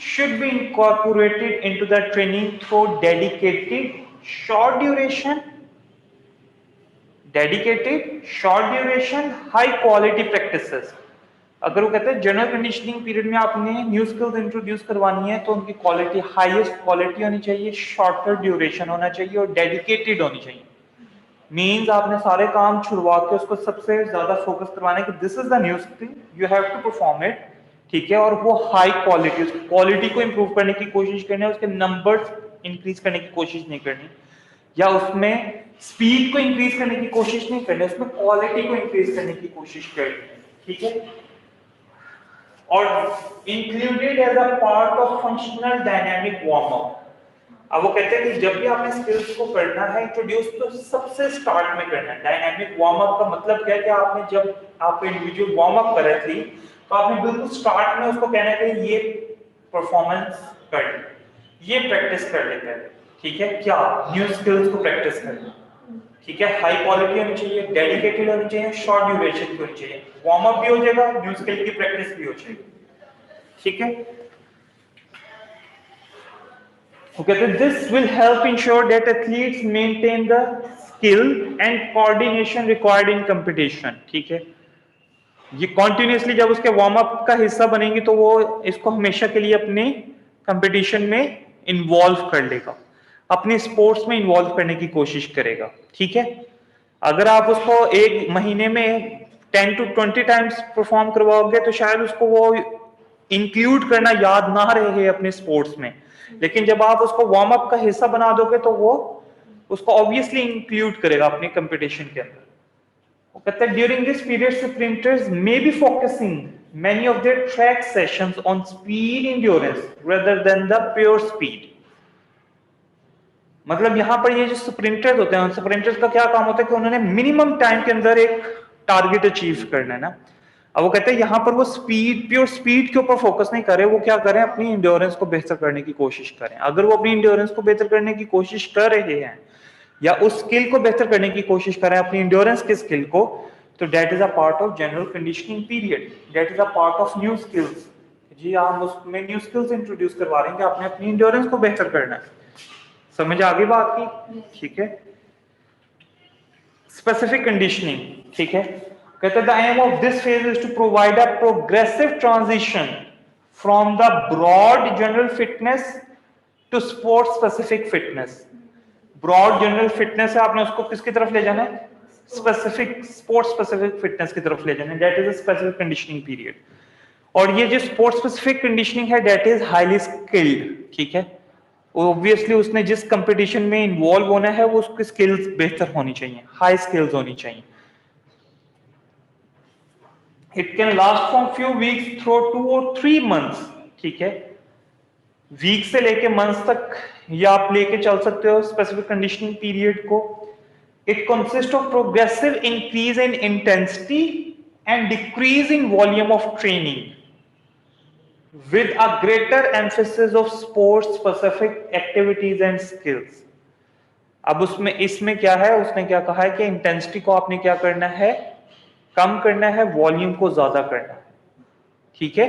Speaker 2: should be incorporated into the training through dedicated short duration high quality practices. अगर वो कहते हैं जनरल कंडीशनिंग पीरियड में आपने न्यू स्किल्स इंट्रोड्यूस करवानी है तो उनकी क्वालिटी हाईएस्ट क्वालिटी होनी चाहिए, शॉर्टर ड्यूरेशन होना चाहिए और डेडिकेटेड होनी चाहिए। मींस आपने सारे काम छुड़वा के उसको सबसे ज्यादा फोकस करवाना है कि this is the new skill, you have to perform it, ठीक है। और वो हाई क्वालिटी, उसकी क्वालिटी को इंप्रूव करने की कोशिश करनी है, उसके नंबर्स इंक्रीज करने की कोशिश नहीं करनी, या उसमें स्पीड को इंक्रीज करने की कोशिश नहीं करनी, उसमें क्वालिटी को इंक्रीज करने की कोशिश करनी है, ठीक है। और included as a part of functional dynamic warm up. अब वो कहते हैं कि जब भी आपने स्किल्स को करना है इंट्रोड्यूस, तो सबसे स्टार्ट में करना है। डायनामिक वार्म अप का मतलब क्या है कि आपने जब आप इंडिविजुअल वार्म अप कर रहे थे तो आपने बिल्कुल स्टार्ट में उसको कहना है कि ये परफॉर्मेंस कर ले, ये प्रैक्टिस कर लेते हैं, ठीक है। क्या न्यू स्किल्स को प्रैक्टिस करना, ठीक है। हाई क्वालिटी होनी चाहिए, डेडिकेटेड होनी चाहिए, शॉर्ट ड्यूरेशन की होनी चाहिए। वार्म अप भी हो जाएगा, न्यू स्किल की प्रैक्टिस भी हो जाएगी, ठीक है। Okay, so this will help ensure that athletes maintain the skill and coordination required in competition, ठीक है। ये कॉन्टिन्यूसली जब उसके वार्म अप का हिस्सा बनेंगे तो वो इसको हमेशा के लिए अपने कंपटीशन में इन्वॉल्व कर लेगा, अपने स्पोर्ट्स में इन्वॉल्व करने की कोशिश करेगा, ठीक है। अगर आप उसको एक महीने में 10 to 20 टाइम्स परफॉर्म करवाओगे तो शायद उसको वो इंक्लूड करना याद ना रहे अपने स्पोर्ट्स में, लेकिन जब आप उसको वार्म अप का हिस्सा बना दोगे तो वो उसको ऑब्वियसली इंक्लूड करेगा अपने कंपटीशन के अंदर। वो कहता है during this period sprinters may be focusing many of their track sessions on speed endurance rather than the pure speed। मतलब यहां पर ये जो स्प्रिंटर्स होते हैं, स्प्रिंटर्स का क्या काम होता है कि उन्होंने मिनिमम टाइम के अंदर एक टारगेट अचीव करना है ना। अब वो कहते हैं यहां पर वो स्पीड, प्योर स्पीड के ऊपर फोकस नहीं कर रहे, वो क्या करें, अपनी इंड्योरेंस को बेहतर करने की कोशिश करें। अगर वो अपनी इंड्योरेंस को बेहतर करने की कोशिश कर रहे हैं या उस स्किल को बेहतर करने की कोशिश करें, अपनी इंड्योरेंस के स्किल को, तो that is a part of general conditioning period, that is a part of new skills. जी हम उसमें न्यू स्किल्स इंट्रोड्यूस करवा रहे हैं कि आपने अपनी इंड्योरेंस को बेहतर करना है। समझ आ गई बात की, ठीक है। स्पेसिफिक कंडीशनिंग, ठीक है। कहते हैं the aim of this phase is to provide a progressive transition from the broad general fitness to sports specific fitness. Broad general fitness है, आपने उसको किसकी तरफ ले जाना है, स्पेसिफिक स्पोर्ट्स स्पेसिफिक फिटनेस की तरफ ले जाना है, that is a specific conditioning period. और ये जो स्पोर्ट्स स्पेसिफिक कंडीशनिंग है दैट इज हाईली स्किल्ड, ठीक है। ऑब्वियसली उसने जिस कंपटीशन में इन्वॉल्व होना है वो उसकी स्किल्स बेहतर होनी चाहिए, हाई स्किल्स होनी चाहिए। It can last from few weeks through 2 or 3 months, ठीक है। वीक से लेके मंथ्स तक या आप लेके चल सकते हो स्पेसिफिक कंडीशनिंग पीरियड को। It consist of progressive increase in intensity and decrease in volume of training with a greater emphasis of sports specific activities and skills। अब उसमें इसमें क्या है, उसने क्या कहा है कि इंटेंसिटी को आपने क्या करना है, कम करना है, वॉल्यूम को ज्यादा करना है, ठीक है।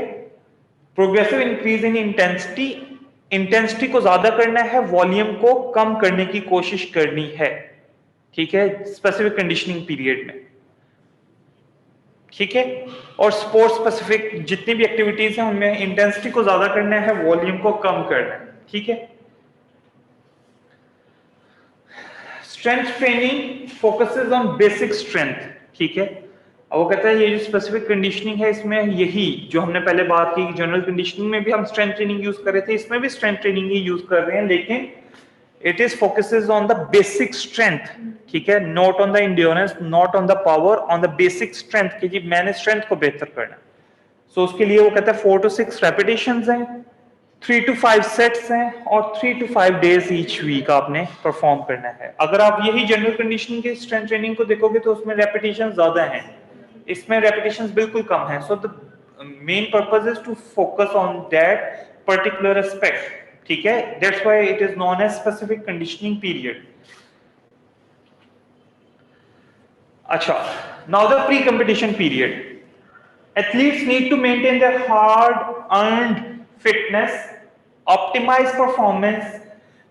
Speaker 2: Progressive increase in intensity, intensity को ज्यादा करना है, वॉल्यूम को कम करने की कोशिश करनी है, ठीक है, स्पेसिफिक कंडीशनिंग पीरियड में, ठीक है। और स्पोर्ट्स स्पेसिफिक जितनी भी एक्टिविटीज हैं उनमें इंटेंसिटी को ज्यादा करना है, वॉल्यूम को कम करना है, ठीक है। Strength training focuses on basic strength, ठीक है। अब वो कहता है ये जो स्पेसिफिक कंडीशनिंग है इसमें यही जो हमने पहले बात की, जनरल कंडीशनिंग में भी हम स्ट्रेंथ ट्रेनिंग यूज कर रहे थे, इसमें भी स्ट्रेंथ ट्रेनिंग ही यूज कर रहे हैं, लेकिन it is focuses on the basic strength, ठीक है। Not on the endurance, not on the power, on the basic strength, कि मैंने स्ट्रेंथ को बेहतर करना। सो उसके लिए वो कहता है 4 to 6 रेपिटेशंस हैं, 3 to 5 सेट्स हैं और 3 to 5 डेज ईच वीक आपने परफॉर्म करना है। अगर आप यही जनरल कंडीशनिंग की स्ट्रेंथ ट्रेनिंग को देखोगे तो उसमें रेपिटेशन ज्यादा हैं, इसमें रेपिटेशंस बिल्कुल कम है। So the main purpose is to focus on that particular aspect, ठीक है। That's why it is known as specific conditioning period. अच्छा, now the pre competition period. Athletes need to maintain their hard-earned fitness, optimize performance,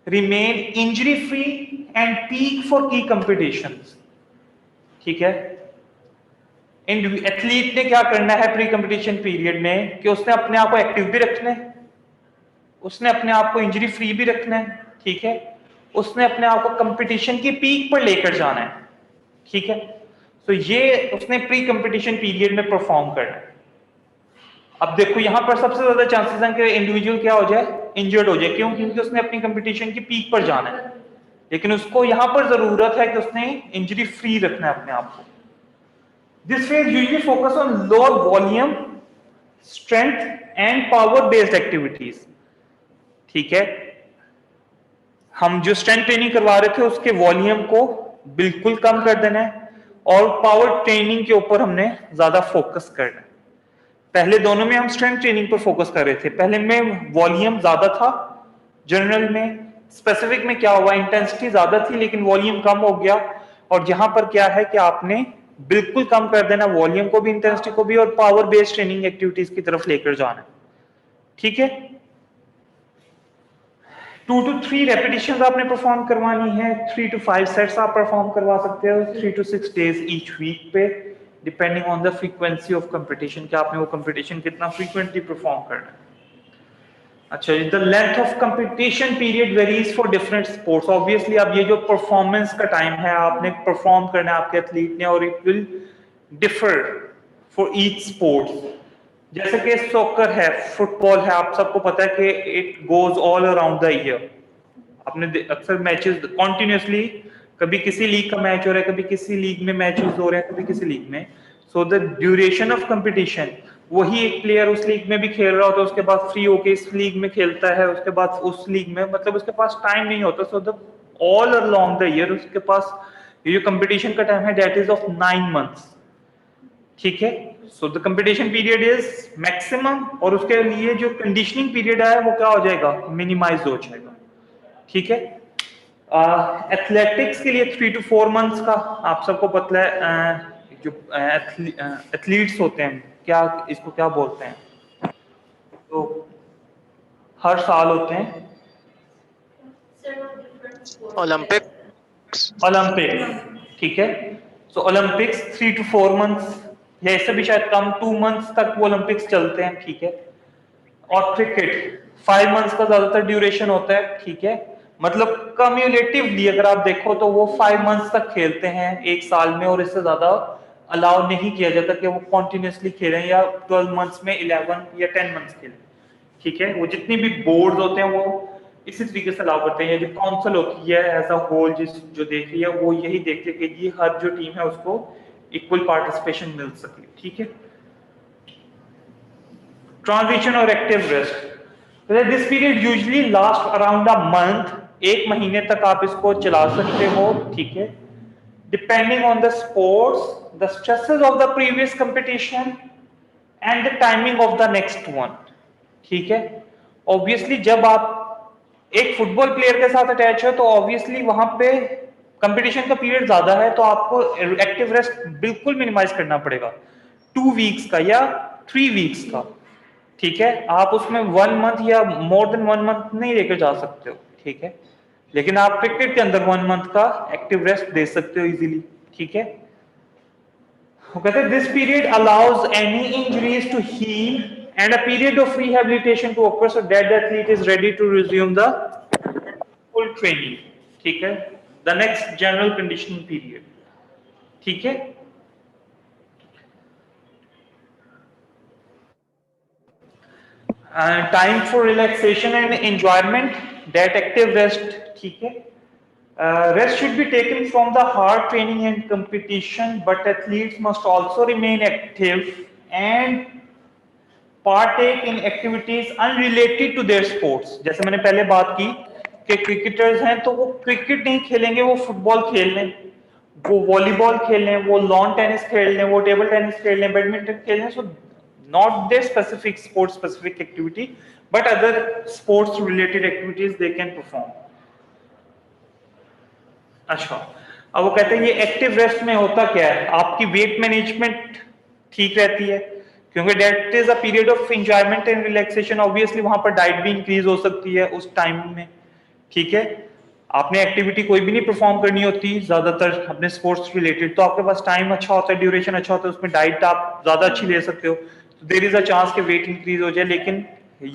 Speaker 2: remain injury-free, and peak for key competitions, ठीक है। एथलीट ने क्या करना है प्री कंपटीशन पीरियड में कि उसने अपने आप को एक्टिव भी रखना है, उसने अपने आप को इंजरी फ्री भी रखना है, ठीक है। उसने अपने आप को कंपटीशन की पीक पर लेकर जाना है, ठीक है। तो ये उसने प्री कंपटीशन पीरियड में परफॉर्म करना है। अब देखो यहां पर सबसे ज्यादा चांसेस हैं कि इंडिविजुअल क्या हो जाए, इंजर्ड हो जाए। क्यों? क्योंकि उसने अपनी कंपटीशन की पीक पर जाना है, लेकिन उसको यहां पर जरूरत है कि उसने इंजरी फ्री रखना है अपने आप को। This phase usually focus on lower volume, strength and power based activities. ठीक है, हम जो स्ट्रेंथ ट्रेनिंग करवा रहे थे उसके वॉल्यूम को बिल्कुल कम कर देना है और पावर ट्रेनिंग के ऊपर हमने ज्यादा फोकस करना है। पहले दोनों में हम स्ट्रेंथ ट्रेनिंग पर फोकस कर रहे थे, पहले में वॉल्यूम ज्यादा था जनरल में, स्पेसिफिक में क्या हुआ, इंटेंसिटी ज्यादा थी लेकिन वॉल्यूम कम हो गया। और यहां पर क्या है कि आपने बिल्कुल कम कर देना वॉल्यूम को भी, इंटेंसिटी को भी, और पावर बेस्ड ट्रेनिंग एक्टिविटीज की तरफ लेकर जाना। ठीक है, 2 to 3 रेपिटेशन आपने परफॉर्म करवानी है, 3 to 5 सेट्स आप परफॉर्म करवा सकते हो 3 to 6 डेज ईच वीक पे, depending on the frequency of competition कि आपने वो कंपटीशन कितना फ्रीक्वेंटली परफॉर्म करना है। अच्छा, the length of competition period varies for different sports. Obviously अब ये जो परफॉर्मेंस का टाइम है, आपने परफॉर्म करना है आपके एथलीट ने, और it will differ for each sports. जैसे कि सॉकर है, फुटबॉल है, आप सबको पता है कि it goes all around the year. आपने अक्सर मैचेस कॉन्टिन्यूसली, कभी किसी लीग का मैच हो रहा है, कभी किसी लीग में मैचेस हो रहे हैं, कभी किसी लीग में। So the duration of competition, वही एक प्लेयर उस लीग में भी खेल रहा होता है, उसके बाद फ्री होके इस लीग में खेलता है, उसके बाद उस लीग में, मतलब उसके पास टाइम नहीं होता। So the all along the year उसके पास ये जो कंपटीशन का टाइम है दैट इज ऑफ 9 मंथ्स। ठीक है, so the competition period is maximum, और उसके लिए जो कंडीशनिंग पीरियड है वो क्या हो जाएगा, मिनिमाइज हो जाएगा। ठीक है, एथलेटिक्स के लिए 3 to 4 मंथ्स का आप सबको पता है। जो एथलीट्स होते हैं, क्या इसको क्या बोलते हैं, तो हर साल होते हैं
Speaker 3: ओलंपिक्स।
Speaker 2: ओलंपिक्स। ठीक है, सो ओलंपिक्स 3 to 4 मंथ्स या इससे भी शायद कम, 2 मंथ्स तक वो ओलंपिक्स चलते हैं। ठीक है, और क्रिकेट 5 मंथ्स का ज्यादातर ड्यूरेशन होता है। ठीक है, मतलब कम्युलेटिवली अगर आप देखो तो वो 5 मंथ्स तक खेलते हैं एक साल में, और इससे ज्यादा अलाउ नहीं किया जाता कि वो कॉन्टिन्यूसली खेलें या 12 मंथ्स में 11 या 10 मंथ्स खेलें। ठीक है, वो जितनी भी बोर्ड होते हैं वो इसी तरीके से अलाउ करते हैं। जो काउंसिल होती है एज अ होल जो देख रही है वो यही देखते हैं कि ये हर जो टीम है उसको इक्वल पार्टिसिपेशन मिल सके। ठीक है, ट्रांजिशन और active rest, this period usually last around a month, 1 महीने तक आप इसको चला सकते हो। ठीक है, depending on the sports, the stresses of the previous competition and the timing of the next one. ठीक है, ऑब्वियसली जब आप एक फुटबॉल प्लेयर के साथ अटैच हो तो ऑब्वियसली वहां पे कंपटीशन का पीरियड ज्यादा है, तो आपको एक्टिव रेस्ट बिल्कुल मिनिमाइज करना पड़ेगा, 2 वीक्स का या 3 वीक्स का। ठीक है, आप उसमें 1 मंथ या मोर देन 1 मंथ नहीं लेकर जा सकते हो। ठीक है, लेकिन आप क्रिकेट के अंदर 1 मंथ का एक्टिव रेस्ट दे सकते हो इजीली। ठीक है, वो कहते हैं this period allows any injuries to heal and a period of rehabilitation to occur so that the athlete is ready to resume the full training. ठीक है, the next general conditioning period. ठीक है, time for relaxation and enjoyment, that active rest. ठीक है, rest should be taken from the hard training and competition, but athletes must also remain active and partake in activities unrelated to their sports। जैसे मैंने पहले बात की कि क्रिकेटर्स हैं तो वो क्रिकेट नहीं खेलेंगे, वो फुटबॉल खेल लें, वो वॉलीबॉल खेल लें, वो लॉन टेनिस खेल लें, वो टेबल टेनिस खेल लें, बैडमिंटन खेल लें। So not there specific sports specific activity, but other sports related activities they can perform. अच्छा, अब वो कहते हैं ये एक्टिव रेस्ट में होता क्या है, आपकी वेट मैनेजमेंट ठीक रहती है क्योंकि that is a period of enjoyment and relaxation. Obviously वहां पर डाइट भी इंक्रीज हो सकती है उस टाइम में। ठीक है, आपने एक्टिविटी कोई भी नहीं परफॉर्म करनी होती ज्यादातर अपने स्पोर्ट्स रिलेटेड, तो आपके पास टाइम अच्छा होता है, ड्यूरेशन अच्छा होता है, उसमें डाइट आप ज्यादा अच्छी ले सकते हो, तो देयर इज अ चांस कि वेट इंक्रीज हो जाए। लेकिन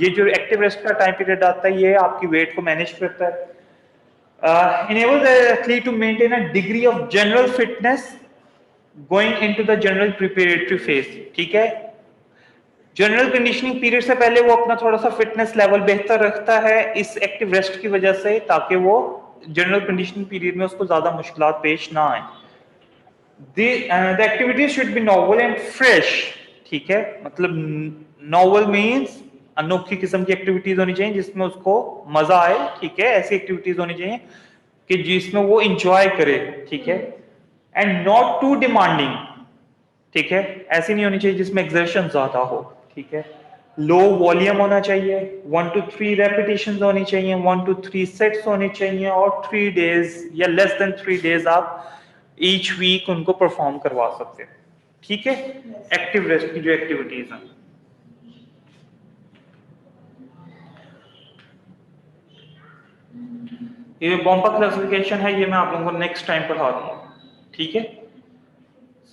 Speaker 2: ये जो एक्टिव रेस्ट का टाइम पीरियड आता है ये आपकी वेट को मैनेज करता है। Enable the athlete to maintain a degree of general fitness going into the general preparatory phase। ठीक है, जनरल कंडीशनिंग पीरियड से पहले वो अपना थोड़ा सा फिटनेस लेवल बेहतर रखता है इस एक्टिव रेस्ट की वजह से, ताकि वो जनरल कंडीशनिंग पीरियड में उसको ज़्यादा मुश्किलात पेश ना आए। The activities should be novel and fresh, ठीक है, मतलब नॉवल मीन्स अनोखी किस्म की एक्टिविटीज होनी चाहिए जिसमें उसको मजा आए, ठीक है, ऐसी एक्टिविटीज होनी चाहिए कि जिसमें वो इंजॉय करे, ठीक है, एंड नॉट टू डिमांडिंग, ठीक है, ऐसी नहीं होनी चाहिए जिसमें एक्सर्शन ज्यादा हो, ठीक है, लो वॉल्यूम होना चाहिए, 1 to 3 रेपिटेशंस होनी चाहिए, 1 to 3 सेट्स होने चाहिए, और 3 डेज या लेस देन 3 डेज आप ईच वीक उनको परफॉर्म करवा सकते हैं, ठीक है, एक्टिव रेस्ट की जो एक्टिविटीज हैं। ये बॉम्पा क्लासिफिकेशन है, ये मैं आप लोगों को नेक्स्ट टाइम पढ़ा दूंगा, ठीक है,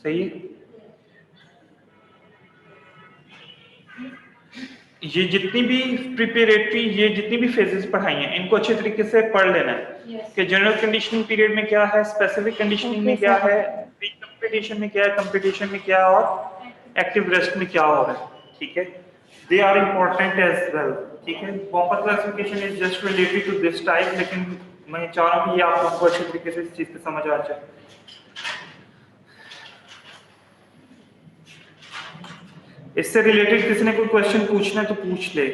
Speaker 2: सही है। ये जितनी भी प्रिपरेटरी, ये जितनी भी फेजेस पढ़ाई हैं इनको अच्छे तरीके से पढ़ लेना है कि जनरल कंडीशनिंग पीरियड में क्या है, स्पेसिफिक कंडीशनिंग में क्या है, प्री कंपटीशन में क्या है, कंपटीशन में क्या है, और एक्टिव रेस्ट में क्या हो रहा है, ठीक है, they are important as well, ठीक है। Bompa classification is just related to this type, लेकिन मैं चाह रहा हूँ कि आप लोगों को अच्छे तरीके से इस चीज की समझ आ जाए। इससे रिलेटेड किसी ने कोई क्वेश्चन पूछना है तो पूछ ले।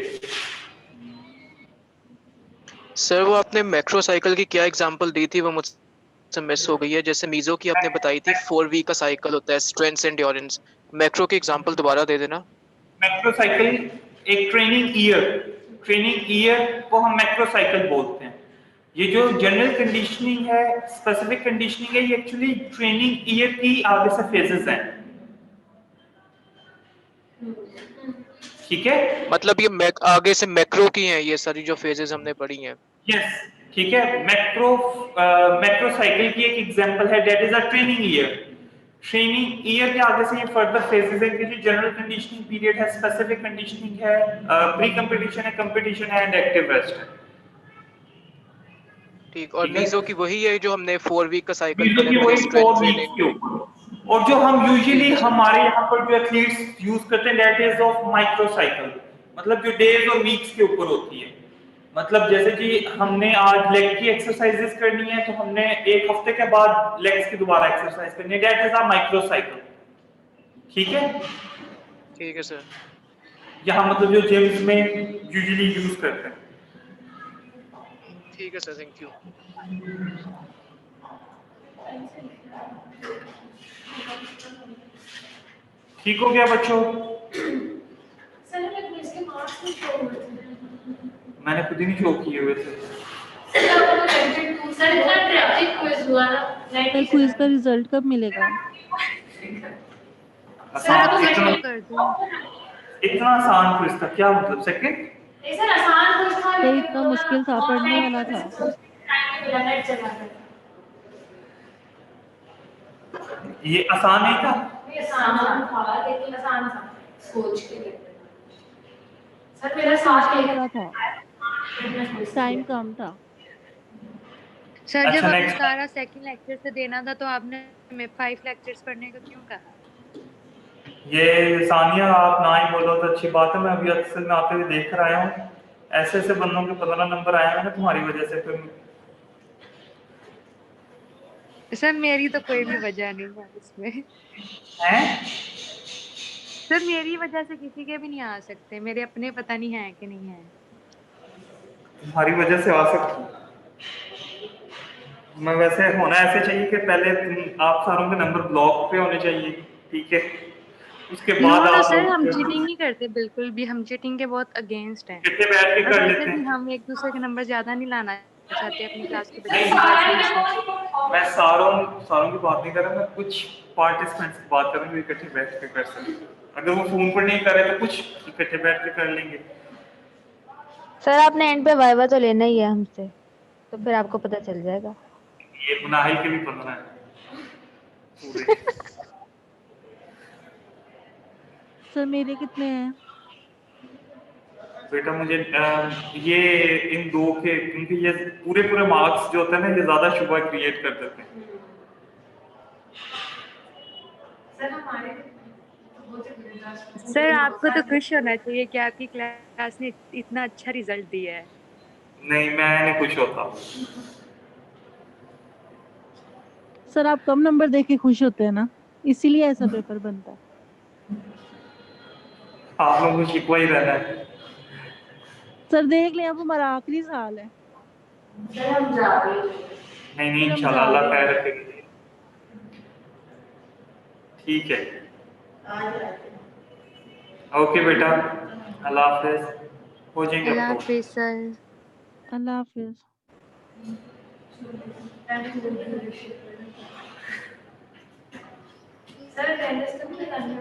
Speaker 3: सर वो आपने मैक्रो साइकिल की क्या एग्जांपल दी थी वो मुझसे मिस हो गई है। जैसे मीजो की आपने बताई थी 4 वीक का साइकिल होता है, स्ट्रेंथ एंड्योरेंस। मैक्रो की एग्जांपल दोबारा दे देना।
Speaker 2: मैक्रो साइकिल एक ट्रेनिंग ईयर को हम मैक्रो साइकिल बोलते हैं। ये जो जनरल कंडीशनिंग है, स्पेसिफिक कंडीशनिंग है, ये एक्चुअली ट्रेनिंग ईयर की आगे से फेजेस हैं, ठीक है।
Speaker 3: मतलब ये आगे से मैक्रो की हैं ये सारी जो फेजेस हमने पढ़ी हैं।
Speaker 2: यस, ठीक है। मैक्रो साइकिल की एक एग्जांपल है, that is a training year. Training year के आगे से ये फर्दर फेजेस है कि जो जनरल कंडीशनिंग पीरियड है, स्पेसिफिक कंडीशनिंग है, प्री कंपटीशन है, कंपटीशन है, एंड एक्टिव रेस्ट है,
Speaker 3: ठीक। और
Speaker 2: ठीक है।
Speaker 3: मीजो की वही है जो हमने 4 वीक का साइकिल
Speaker 2: वीडियो
Speaker 3: पढ़ा
Speaker 2: की
Speaker 3: पहले,
Speaker 2: वही
Speaker 3: स्ट्रेंथ
Speaker 2: 4 वीक्स
Speaker 3: ट्रेनिंग।
Speaker 2: के ऊपर, और जो हम यूजुअली
Speaker 3: ठीक है सर।
Speaker 2: हमारे यहाँ पर जो एथलीट्स यूज करते हैं that is of micro cycle, मतलब जो डेज और वीक्स के ऊपर होती है। मतलब जैसे कि हमने आज लेग की एक्सरसाइजेस करनी है तो हमने एक हफ्ते के बाद लेग्स की दोबारा एक्सरसाइज करनी है, that is a micro cycle, ठीक है।
Speaker 3: ठीक है सर।
Speaker 2: यहाँ मतलब जो जिम्स में यूजुअली यूज करते हैं।
Speaker 3: ठीक है सर, थैंक यू।
Speaker 2: ठीक हो गया बच्चों? मैंने खुद ही नहीं शो किए हुए थे।
Speaker 4: सर क्विज का रिजल्ट कब मिलेगा?
Speaker 2: आसान,
Speaker 5: शो कर दो।
Speaker 2: इतना आसान क्विज था क्या मतलब? सेकंड
Speaker 4: सर इतना मुश्किल था, पढ़ने वाला था।
Speaker 2: ये आसान नहीं था?
Speaker 4: सोच लग रहा था, टाइम कम था।
Speaker 5: सर जब
Speaker 2: अच्छा,
Speaker 5: आपने
Speaker 2: नेक्स्ट।
Speaker 5: सारा सेकंड लेक्चर से देना था तो आपने हमें 5 लेक्चर्स पढ़ने को क्यों कहा?
Speaker 2: ये सानिया, आप ना ही बोलो तो अच्छी बात है। मैं अभी अक्सर में आते हुए देख कर आया हूँ, ऐसे ऐसे बंदों के 15 नंबर आए हैं ना तुम्हारी वजह से। फिर
Speaker 5: सर मेरी तो कोई भी वजह नहीं है इसमें।
Speaker 2: हैं?
Speaker 5: सर मेरी वजह से किसी के भी नहीं आ सकते, मेरे अपने पता नहीं है कि नहीं है।
Speaker 2: तुम्हारी वजह से आ सकती। मैं वैसे होना ऐसे चाहिए कि पहले आप सारों के नंबर ब्लॉक पे होने चाहिए, ठीक है, उसके बाद
Speaker 5: नो
Speaker 2: आप
Speaker 5: सर, हम
Speaker 2: लोग
Speaker 5: चीटिंग नहीं करते बिल्कुल भी, हम चीटिंग के बहुत अगेंस्ट हैं।
Speaker 2: इकट्ठे बैठ के
Speaker 5: और
Speaker 2: कर
Speaker 5: वैसे
Speaker 2: लेते
Speaker 5: भी
Speaker 2: हैं।
Speaker 5: हम एक दूसरे के नंबर ज्यादा नहीं लाना चाहते अपनी क्लास के बच्चों की वजह से।
Speaker 2: मैं सारों सारों की बात नहीं कर रहा, मैं कुछ पार्टिसिपेंट्स की बात कर रहा हूँ जो इकट्ठे बैठ के कर सकते। अगर वो फोन पर नहीं कर रहे तो कुछ इकट्ठे बैठ के कर लेंगे।
Speaker 6: सर आपने एंड पे वाइवा तो लेना ही है हमसे, तो फिर आपको पता चल जाएगा।
Speaker 2: ये मुनाहिल के भी 15 है पूरे।
Speaker 4: सर मेरे कितने हैं?
Speaker 2: बेटा मुझे ये इन दो के, क्योंकि ये पूरे पूरे मार्क्स जो होते हैं ना, ये ज्यादा शुबा क्रिएट कर देते हैं।
Speaker 5: सर आपको तो खुश होना चाहिए कि आपकी क्लास ने इतना अच्छा रिजल्ट दिया है।
Speaker 2: नहीं, मैं नहीं खुश होता।
Speaker 4: सर आप कम नंबर देके खुश होते हैं ना, इसीलिए ऐसा पेपर बनता है।
Speaker 2: आप लोगों को शिकवा ही रहना है।
Speaker 4: सर देख लें, अब हमारा आखिरी साल है।
Speaker 2: नहीं नहीं,
Speaker 4: फिर हम
Speaker 2: इंशाल्लाह
Speaker 4: जा
Speaker 2: अल्लाह
Speaker 4: रहे
Speaker 2: खैर
Speaker 4: हैं।
Speaker 2: रखेगी। ठीक है, ओके बेटा, अल्लाह हाफिज, हो जाएंगे
Speaker 5: अल्लाह
Speaker 2: अपलोड।
Speaker 5: हाफिज सर।
Speaker 4: अल्लाह हाफिज।
Speaker 6: सर अटेंडेंस तो नहीं लगानी है।